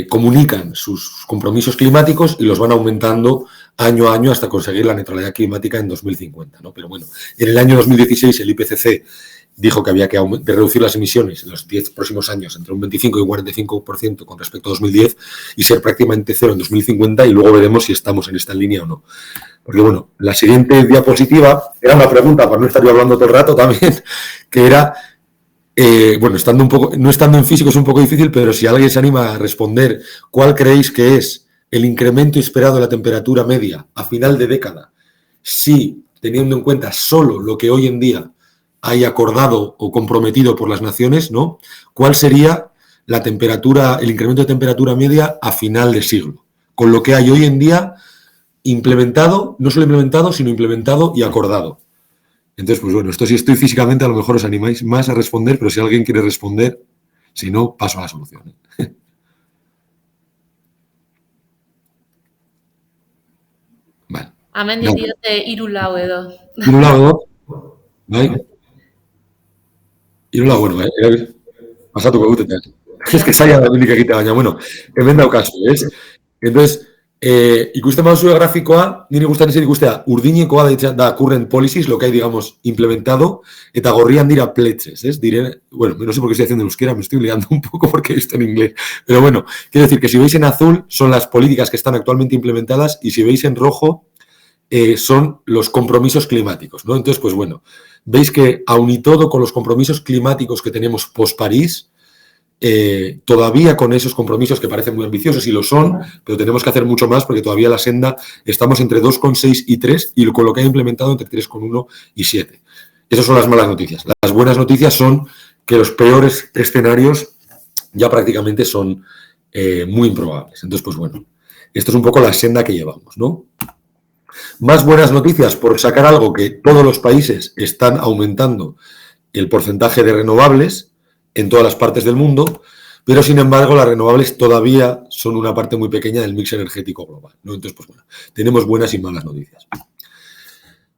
comunican sus compromisos climáticos y los van aumentando año a año hasta conseguir la neutralidad climática en 2050, ¿no? Pero bueno, en el año 2016 el IPCC dijo que había que reducir las emisiones en los 10 próximos años entre un 25 y un 45% con respecto a 2010 y ser prácticamente cero en 2050, y luego veremos si estamos en esta línea o no. Porque bueno, la siguiente diapositiva era una pregunta, para no estar yo hablando todo el rato también, que era, bueno, no estando en físico es un poco difícil, pero si alguien se anima a responder, ¿cuál creéis que es el incremento esperado de la temperatura media a final de década si teniendo en cuenta solo lo que hoy en día hay acordado o comprometido por las naciones, ¿no? ¿Cuál sería la temperatura, el incremento de temperatura media a final de siglo? Con lo que hay hoy en día implementado, no solo implementado, sino implementado y acordado. Entonces, pues bueno, esto si estoy físicamente, a lo mejor os animáis más a responder, pero si alguien quiere responder, si no, paso a la solución. Vale. Hemen diote 3 lau edo. Hiru lau, bai? Hiru lau, bueno, pasatuko dut eta. Es que zaila da mendik egitea, baina, bueno, hemen daukazu, ez? Entonces, ikusten baduzue grafikoa, niri gustatzen zait ikustea, urdinekoa da current policies, lo que hay, digamos, implementado, eta gorrian dira pledges, ¿es? Bueno, no sé por qué estoy haciendo en euskera, me estoy liando un poco porque he visto en inglés, pero bueno, quiero decir que si veis en azul son las políticas que están actualmente implementadas y si veis en rojo son los compromisos climáticos, ¿no? Entonces, pues bueno, veis que aun y todo con los compromisos climáticos que tenemos post-París, todavía con esos compromisos que parecen muy ambiciosos y lo son, pero tenemos que hacer mucho más porque todavía la senda estamos entre 2,6 y 3 y con lo que ha implementado entre 3,1 y 7. Esas son las malas noticias. Las buenas noticias son que los peores escenarios ya prácticamente son muy improbables. Entonces, pues bueno, esto es un poco la senda que llevamos, ¿no? Más buenas noticias, por sacar algo que todos los países están aumentando el porcentaje de renovables en todas las partes del mundo, pero sin embargo las renovables todavía son una parte muy pequeña del mix energético global, ¿no? Entonces, pues bueno, tenemos buenas y malas noticias.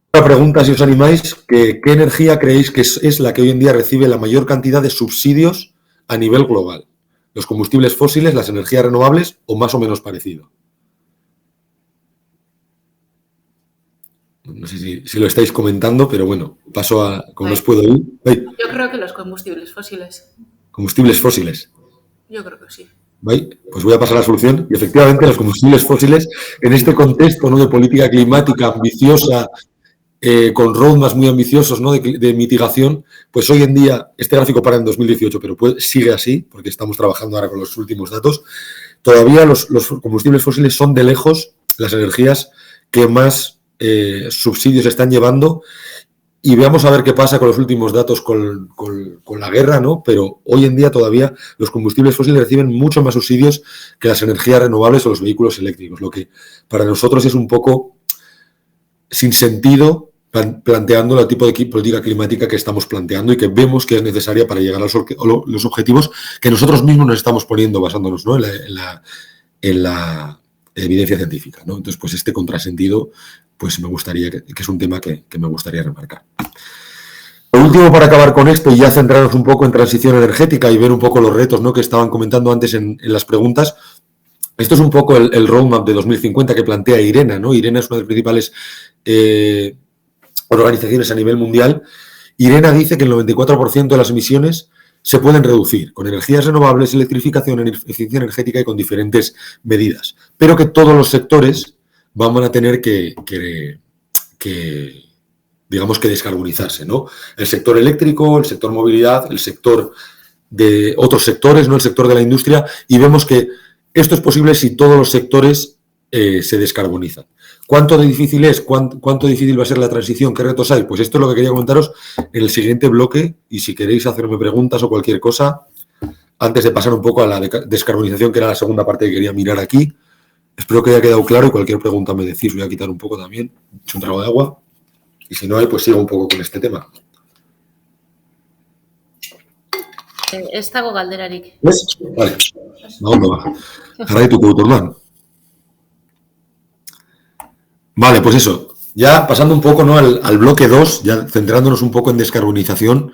Otra pregunta, si os animáis, ¿qué energía creéis que es la que hoy en día recibe la mayor cantidad de subsidios a nivel global? ¿Los combustibles fósiles, las energías renovables o más o menos parecido? No sé si lo estáis comentando, pero bueno, paso a... ¿Cómo os puedo ir? ¿Vai? Yo creo que los combustibles fósiles. Combustibles fósiles. Yo creo que sí. ¿Vai? Pues voy a pasar a la solución. Y efectivamente los combustibles fósiles, en este contexto, ¿no?, de política climática ambiciosa, con roadmaps muy ambiciosos, ¿no?, de mitigación, pues hoy en día, este gráfico para en 2018, pero sigue así, porque estamos trabajando ahora con los últimos datos, todavía los combustibles fósiles son de lejos las energías que más subsidios están llevando, y veamos a ver qué pasa con los últimos datos con la guerra, ¿no? Pero hoy en día todavía los combustibles fósiles reciben mucho más subsidios que las energías renovables o los vehículos eléctricos, lo que para nosotros es un poco sin sentido planteando el tipo de política climática que estamos planteando y que vemos que es necesaria para llegar a los objetivos que nosotros mismos nos estamos poniendo basándonos, ¿no?, en la evidencia científica, ¿no? Entonces, pues este contrasentido, pues me gustaría, que es un tema que me gustaría remarcar. Por último, para acabar con esto y ya centrarnos un poco en transición energética y ver un poco los retos, ¿no?, que estaban comentando antes en las preguntas, esto es un poco el roadmap de 2050 que plantea IRENA, ¿no? IRENA es una de las principales organizaciones a nivel mundial. IRENA dice que el 94% de las emisiones se pueden reducir con energías renovables, electrificación, eficiencia energética y con diferentes medidas, pero que todos los sectores van a tener que digamos que descarbonizarse, ¿no? El sector eléctrico, el sector movilidad, el sector de otros sectores, ¿no?, el sector de la industria, y vemos que esto es posible si todos los sectores se descarbonizan. ¿Cuánto difícil es? ¿Cuánto difícil va a ser la transición? ¿Qué retos hay? Pues esto es lo que quería comentaros en el siguiente bloque, y si queréis hacerme preguntas o cualquier cosa, antes de pasar un poco a la descarbonización, que era la segunda parte que quería mirar aquí. Espero que haya quedado claro y cualquier pregunta me decís. Voy a quitar un poco también, he hecho un trago de agua, y si no hay, pues sigo un poco con este tema. Ez dago galderarik. ¿Ves? Vale, ondo ba. Jarraituko dut orduan. Vale, pues eso. Ya pasando un poco, ¿no?, al bloque 2, ya centrándonos un poco en descarbonización,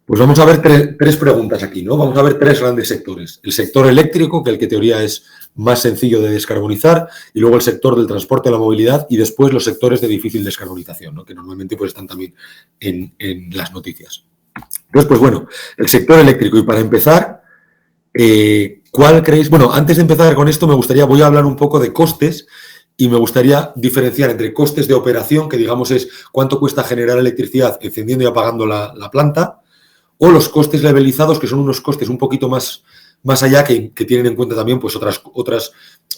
pues vamos a ver tres preguntas aquí, ¿no? Vamos a ver tres grandes sectores. El sector eléctrico, que en teoría es más sencillo de descarbonizar, y luego el sector del transporte, la movilidad, y después los sectores de difícil descarbonización, ¿no?, que normalmente pues están también en las noticias. Entonces, pues bueno, el sector eléctrico. Y para empezar, ¿cuál creéis? Bueno, antes de empezar con esto, voy a hablar un poco de costes, y me gustaría diferenciar entre costes de operación, que digamos es cuánto cuesta generar electricidad encendiendo y apagando la planta, o los costes levelizados, que son unos costes un poquito más más allá que tienen en cuenta también pues otras,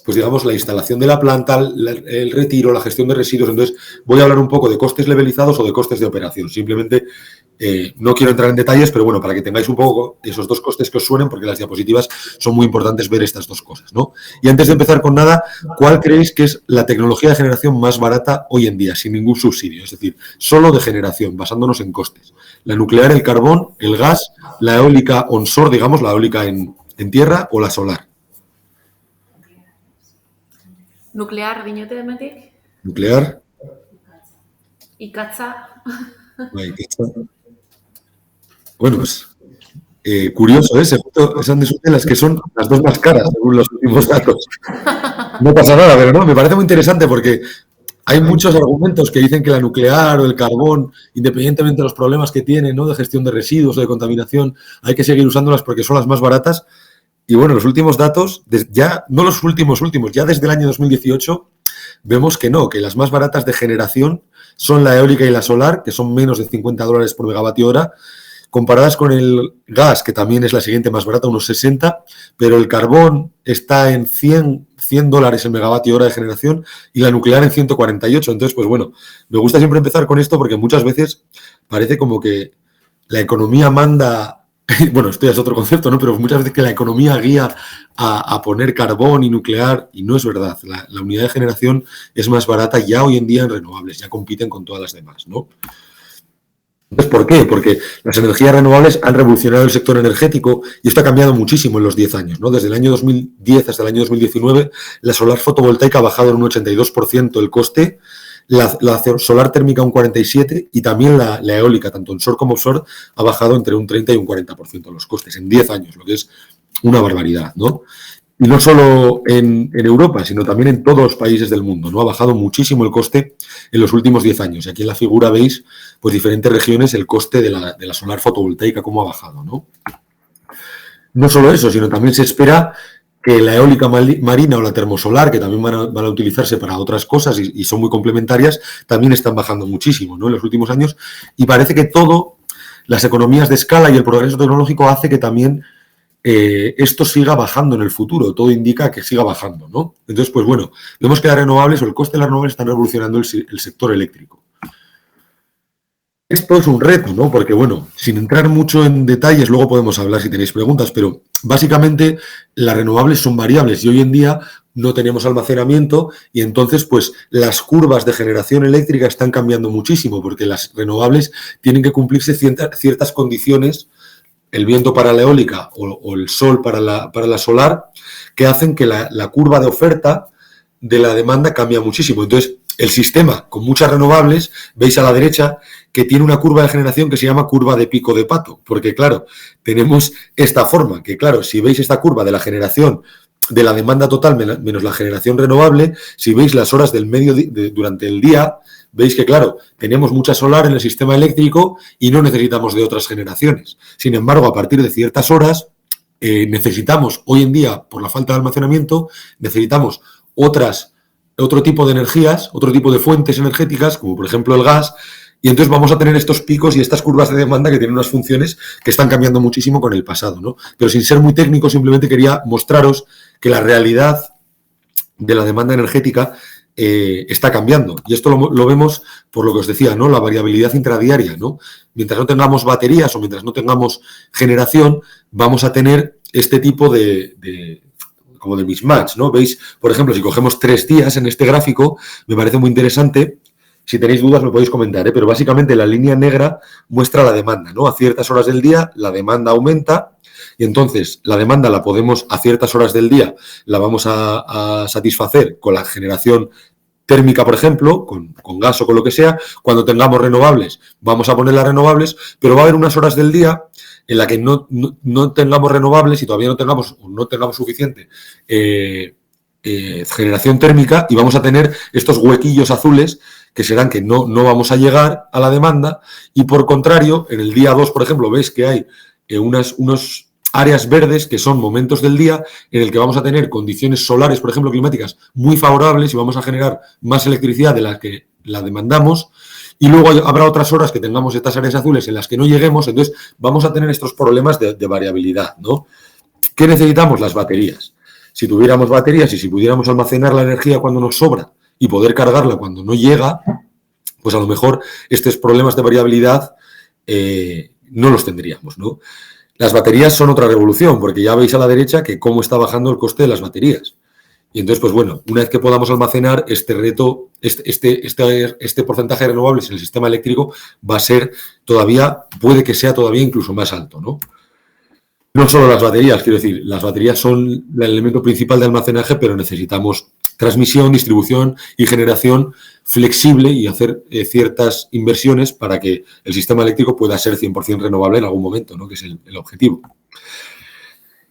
pues digamos, la instalación de la planta, el retiro, la gestión de residuos. Entonces, voy a hablar un poco de costes levelizados o de costes de operación. Simplemente, no quiero entrar en detalles, pero bueno, para que tengáis un poco esos dos costes que os suenen, porque las diapositivas son muy importantes ver estas dos cosas, ¿no? Y antes de empezar con nada, ¿cuál creéis que es la tecnología de generación más barata hoy en día, sin ningún subsidio? Es decir, solo de generación, basándonos en costes. La nuclear, el carbón, el gas, la eólica onshore, digamos, la eólica en tierra, o la solar. Nuclear, diñote demetik, Nuclear. ikatza. Bueno, pues curioso, son de las que son las dos más caras, según los últimos datos. No pasa nada, pero no, me parece muy interesante porque hay muchos argumentos que dicen que la nuclear o el carbón, independientemente de los problemas que tienen, ¿no?, de gestión de residuos o de contaminación, hay que seguir usándolas porque son las más baratas. Y bueno, los últimos datos, ya no los últimos, ya desde el año 2018, vemos que no, que las más baratas de generación son la eólica y la solar, que son menos de $50 por megavatio hora, comparadas con el gas, que también es la siguiente más barata, unos 60, pero el carbón está en $100 el megavatio hora de generación y la nuclear en 148. Entonces, pues bueno, me gusta siempre empezar con esto porque muchas veces parece como que la economía manda. Bueno, esto ya es otro concepto, ¿no? Pero muchas veces que la economía guía a poner carbón y nuclear, y no es verdad. La unidad de generación es más barata ya hoy en día en renovables, ya compiten con todas las demás, ¿no? Entonces, ¿por qué? Porque las energías renovables han revolucionado el sector energético y esto ha cambiado muchísimo en los 10 años, ¿no? Desde el año 2010 hasta el año 2019, la solar fotovoltaica ha bajado en un 82% el coste, la solar térmica un 47% y también la eólica, tanto onshore como offshore, ha bajado entre un 30 y un 40% los costes en 10 años, lo que es una barbaridad, ¿no? Y no solo en Europa, sino también en todos los países del mundo, ¿no? Ha bajado muchísimo el coste en los últimos 10 años. Y aquí en la figura veis, pues, diferentes regiones, el coste de la solar fotovoltaica, cómo ha bajado, ¿no? No solo eso, sino también se espera que la eólica marina o la termosolar, que también van a utilizarse para otras cosas y son muy complementarias, también están bajando muchísimo, ¿no?, en los últimos años. Y parece que las economías de escala y el progreso tecnológico hace que también esto siga bajando en el futuro. Todo indica que siga bajando, ¿no? Entonces, pues bueno, vemos que las renovables o el coste de las renovables están revolucionando el sector eléctrico. Esto es un reto, ¿no? Porque, bueno, sin entrar mucho en detalles, luego podemos hablar si tenéis preguntas, pero básicamente las renovables son variables y hoy en día no tenemos almacenamiento y entonces, pues, las curvas de generación eléctrica están cambiando muchísimo porque las renovables tienen que cumplirse ciertas condiciones, el viento para la eólica o el sol para la solar, que hacen que la curva de oferta de la demanda cambia muchísimo. Entonces, el sistema con muchas renovables, veis a la derecha, que tiene una curva de generación que se llama curva de pico de pato, porque claro, tenemos esta forma, que claro, si veis esta curva de la generación de la demanda total menos la generación renovable, si veis las horas del durante el día, veis que, claro, tenemos mucha solar en el sistema eléctrico y no necesitamos de otras generaciones. Sin embargo, a partir de ciertas horas, necesitamos, hoy en día, por la falta de almacenamiento, necesitamos otro tipo de energías, otro tipo de fuentes energéticas, como por ejemplo el gas, y entonces vamos a tener estos picos y estas curvas de demanda que tienen unas funciones que están cambiando muchísimo con el pasado, ¿no? Pero sin ser muy técnico, simplemente quería mostraros que la realidad de la demanda energética está cambiando. Y esto lo vemos por lo que os decía, ¿no? La variabilidad intradiaria, ¿no? Mientras no tengamos baterías o mientras no tengamos generación, vamos a tener este tipo como de mismatch, ¿no? Veis, por ejemplo, si cogemos 3 días en este gráfico, me parece muy interesante. Si tenéis dudas me podéis comentar, pero básicamente la línea negra muestra la demanda, ¿no? A ciertas horas del día la demanda aumenta y entonces la demanda la podemos, a ciertas horas del día, la vamos a satisfacer con la generación térmica, por ejemplo, con gas o con lo que sea. Cuando tengamos renovables, vamos a poner las renovables, pero va a haber unas horas del día en la que no tengamos renovables y todavía no tengamos suficiente generación térmica y vamos a tener estos huequillos azules que serán que no vamos a llegar a la demanda y, por contrario, en el día 2, por ejemplo, veis que hay unos áreas verdes que son momentos del día en el que vamos a tener condiciones solares, por ejemplo, climáticas muy favorables y vamos a generar más electricidad de la que la demandamos. Y luego habrá otras horas que tengamos estas áreas azules en las que no lleguemos, entonces vamos a tener estos problemas de variabilidad, ¿no? ¿Qué necesitamos? Las baterías. Si tuviéramos baterías y si pudiéramos almacenar la energía cuando nos sobra y poder cargarla cuando no llega, pues a lo mejor estos problemas de variabilidad no los tendríamos, ¿no? Las baterías son otra revolución, porque ya veis a la derecha que cómo está bajando el coste de las baterías. Y entonces, pues bueno, una vez que podamos almacenar este reto, este porcentaje de renovables en el sistema eléctrico va a ser todavía, puede que sea todavía incluso más alto, ¿no? No solo las baterías, quiero decir, las baterías son el elemento principal de almacenaje, pero necesitamos transmisión, distribución y generación flexible y hacer ciertas inversiones para que el sistema eléctrico pueda ser 100% renovable en algún momento, ¿no? Que es el objetivo.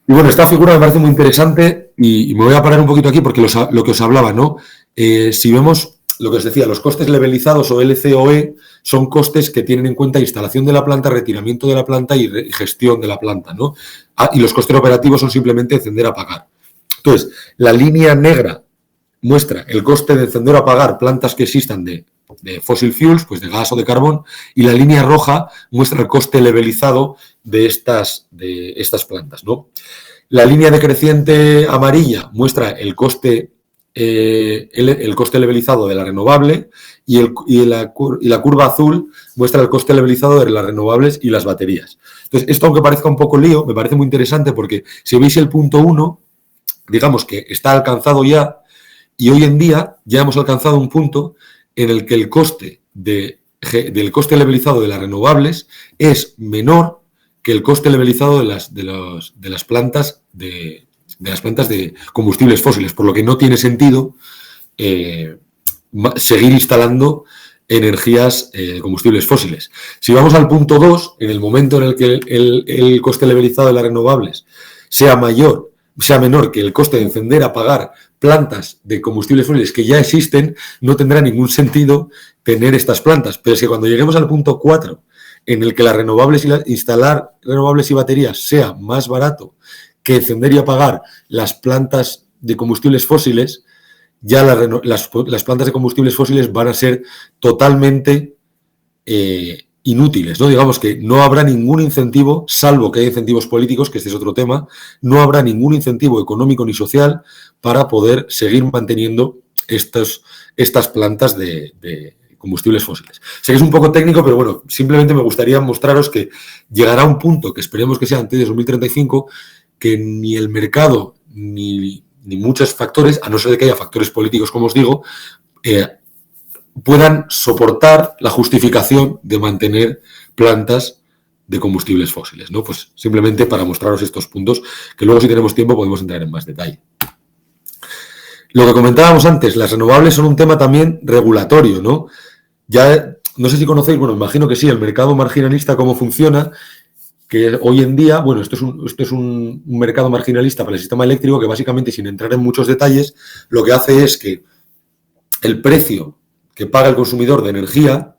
Y bueno, esta figura me parece muy interesante y me voy a parar un poquito aquí porque lo que os hablaba, ¿no? Si vemos lo que os decía, los costes levelizados o LCOE son costes que tienen en cuenta instalación de la planta, retiramiento de la planta y gestión de la planta, ¿no? Y los costes operativos son simplemente encender, apagar. Entonces, la línea negra muestra el coste de encender o apagar plantas que existan de fossil fuels, pues de gas o de carbón, y la línea roja muestra el coste levelizado de estas plantas, ¿no? La línea decreciente amarilla muestra el coste levelizado de la renovable y la curva azul muestra el coste levelizado de las renovables y las baterías. Entonces, esto aunque parezca un poco lío, me parece muy interesante porque si veis el punto 1, digamos que está alcanzado ya y hoy en día ya hemos alcanzado un punto en el que el coste del coste levelizado de las renovables es menor que el coste levelizado de las plantas de combustibles fósiles, por lo que no tiene sentido seguir instalando energías combustibles fósiles. Si vamos al punto 2, en el momento en el que el coste levelizado de las renovables sea menor que el coste de encender, apagar plantas de combustibles fósiles que ya existen, no tendrá ningún sentido tener estas plantas. Pero es que cuando lleguemos al punto 4, en el que instalar renovables y baterías sea más barato que encender y apagar las plantas de combustibles fósiles, ya las plantas de combustibles fósiles van a ser totalmente inútiles, ¿no? Digamos que no habrá ningún incentivo, salvo que haya incentivos políticos, que este es otro tema, no habrá ningún incentivo económico ni social para poder seguir manteniendo estas plantas de combustibles fósiles. Sé que es un poco técnico, pero bueno, simplemente me gustaría mostraros que llegará un punto, que esperemos que sea antes de 2035, que ni el mercado ni muchos factores, a no ser de que haya factores políticos, como os digo, puedan soportar la justificación de mantener plantas de combustibles fósiles, ¿no? Pues simplemente para mostraros estos puntos, que luego si tenemos tiempo podemos entrar en más detalle. Lo que comentábamos antes, las renovables son un tema también regulatorio, ¿no? Ya, no sé si conocéis, bueno, imagino que sí, el mercado marginalista, cómo funciona, que hoy en día, bueno, esto es un mercado marginalista para el sistema eléctrico que básicamente, sin entrar en muchos detalles, lo que hace es que el precio que paga el consumidor de energía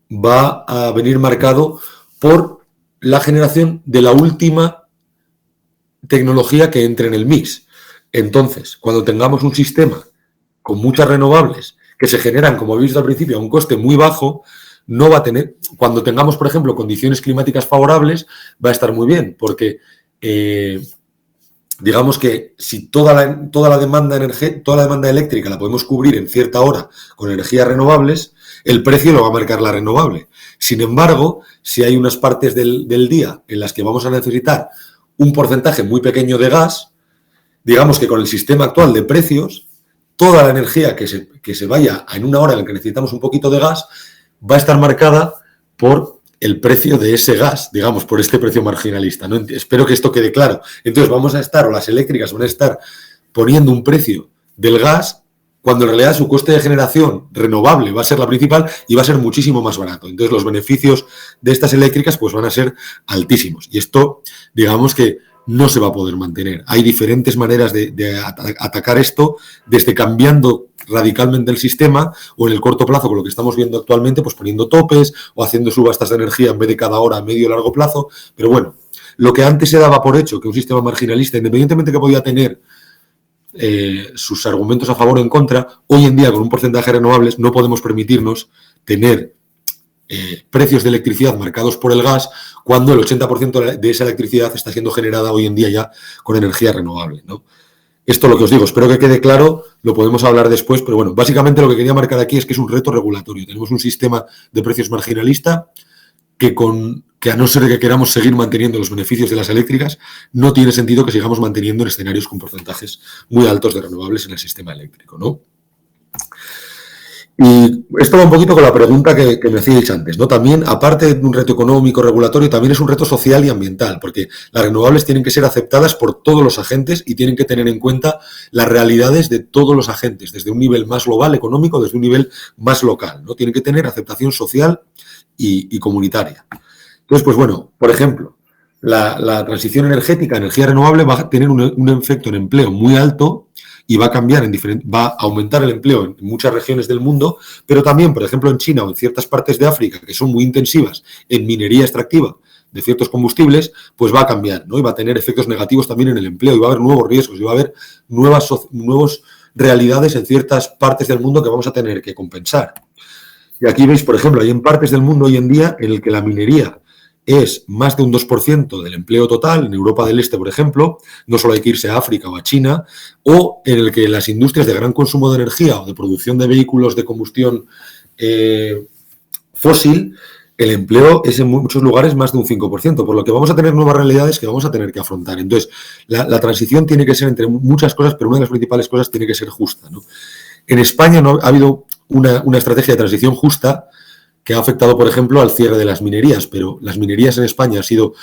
va a venir marcado por la generación de la última tecnología que entre en el mix. Entonces, cuando tengamos un sistema con muchas renovables que se generan, como habéis visto al principio, a un coste muy bajo, no va a tener, cuando tengamos, por ejemplo, condiciones climáticas favorables, va a estar muy bien, porque digamos que si toda la demanda eléctrica la podemos cubrir en cierta hora con energías renovables, el precio lo va a marcar la renovable. Sin embargo, si hay unas partes del día en las que vamos a necesitar un porcentaje muy pequeño de gas, digamos que con el sistema actual de precios, toda la energía que se vaya en una hora en la que necesitamos un poquito de gas va a estar marcada por el precio de ese gas, digamos, por este precio marginalista, ¿no? Espero que esto quede claro. Entonces vamos a estar, o las eléctricas van a estar poniendo un precio del gas cuando en realidad su coste de generación renovable va a ser la principal y va a ser muchísimo más barato. Entonces los beneficios de estas eléctricas pues van a ser altísimos. Y esto, digamos que no se va a poder mantener. Hay diferentes maneras de atacar esto, desde cambiando radicalmente el sistema o en el corto plazo, con lo que estamos viendo actualmente, pues poniendo topes o haciendo subastas de energía en vez de cada hora a medio o largo plazo. Pero bueno, lo que antes se daba por hecho, que un sistema marginalista, independientemente que podía tener sus argumentos a favor o en contra, hoy en día con un porcentaje de renovables no podemos permitirnos tener precios de electricidad marcados por el gas, cuando el 80% de esa electricidad está siendo generada hoy en día ya con energía renovable, ¿no? Esto es lo que os digo, espero que quede claro, lo podemos hablar después, pero bueno, básicamente lo que quería marcar aquí es que es un reto regulatorio. Tenemos un sistema de precios marginalista que a no ser que queramos seguir manteniendo los beneficios de las eléctricas, no tiene sentido que sigamos manteniendo en escenarios con porcentajes muy altos de renovables en el sistema eléctrico, ¿no? Y esto va un poquito con la pregunta que me hacíais antes, ¿no? También, aparte de un reto económico, regulatorio, también es un reto social y ambiental, porque las renovables tienen que ser aceptadas por todos los agentes y tienen que tener en cuenta las realidades de todos los agentes, desde un nivel más global, económico, desde un nivel más local, ¿no? Tienen que tener aceptación social y comunitaria. Entonces, pues bueno, por ejemplo, la transición energética, energía renovable, va a tener un efecto en empleo muy alto y va a cambiar va a aumentar el empleo en muchas regiones del mundo, pero también, por ejemplo, en China o en ciertas partes de África que son muy intensivas en minería extractiva de ciertos combustibles, pues va a cambiar, ¿no? Y va a tener efectos negativos también en el empleo y va a haber nuevos riesgos y va a haber nuevas realidades en ciertas partes del mundo que vamos a tener que compensar. Y aquí veis, por ejemplo, hay en partes del mundo hoy en día en el que la minería es más de un 2% del empleo total, en Europa del Este, por ejemplo, no solo hay que irse a África o a China, o en el que las industrias de gran consumo de energía o de producción de vehículos de combustión fósil, el empleo es en muchos lugares más de un 5%, por lo que vamos a tener nuevas realidades que vamos a tener que afrontar. Entonces, la transición tiene que ser entre muchas cosas, pero una de las principales cosas tiene que ser justa, ¿no? En España no ha habido una estrategia de transición justa que ha afectado, por ejemplo, al cierre de las minerías, pero las minerías en España han sido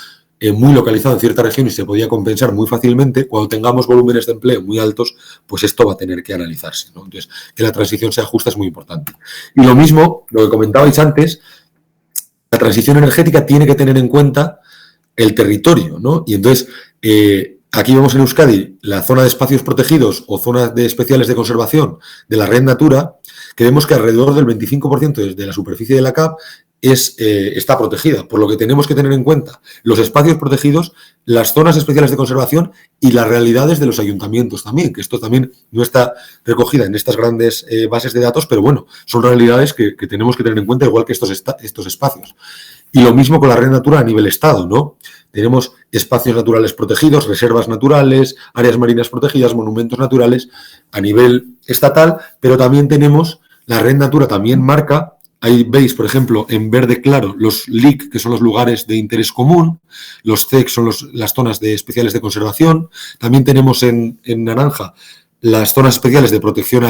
muy localizado en cierta región y se podía compensar muy fácilmente. Cuando tengamos volúmenes de empleo muy altos, pues esto va a tener que analizarse, ¿no? Entonces, que la transición sea justa es muy importante. Y lo mismo, lo que comentabais antes, la transición energética tiene que tener en cuenta el territorio, ¿no? Y entonces, aquí vemos en Euskadi la zona de espacios protegidos o zonas especiales de conservación de la Red Natura, que vemos que alrededor del 25% de la superficie de la CAP está protegida, por lo que tenemos que tener en cuenta los espacios protegidos, las zonas especiales de conservación y las realidades de los ayuntamientos también, que esto también no está recogida en estas grandes bases de datos, pero bueno, son realidades que tenemos que tener en cuenta, igual que estos espacios. Y lo mismo con la Red Natura a nivel Estado, ¿no? Tenemos espacios naturales protegidos, reservas naturales, áreas marinas protegidas, monumentos naturales a nivel estatal, pero también tenemos, la Red Natura también marca, ahí veis, por ejemplo, en verde claro, los LIC, que son los lugares de interés común, los CEC son las zonas especiales de conservación, también tenemos en naranja las zonas especiales de protección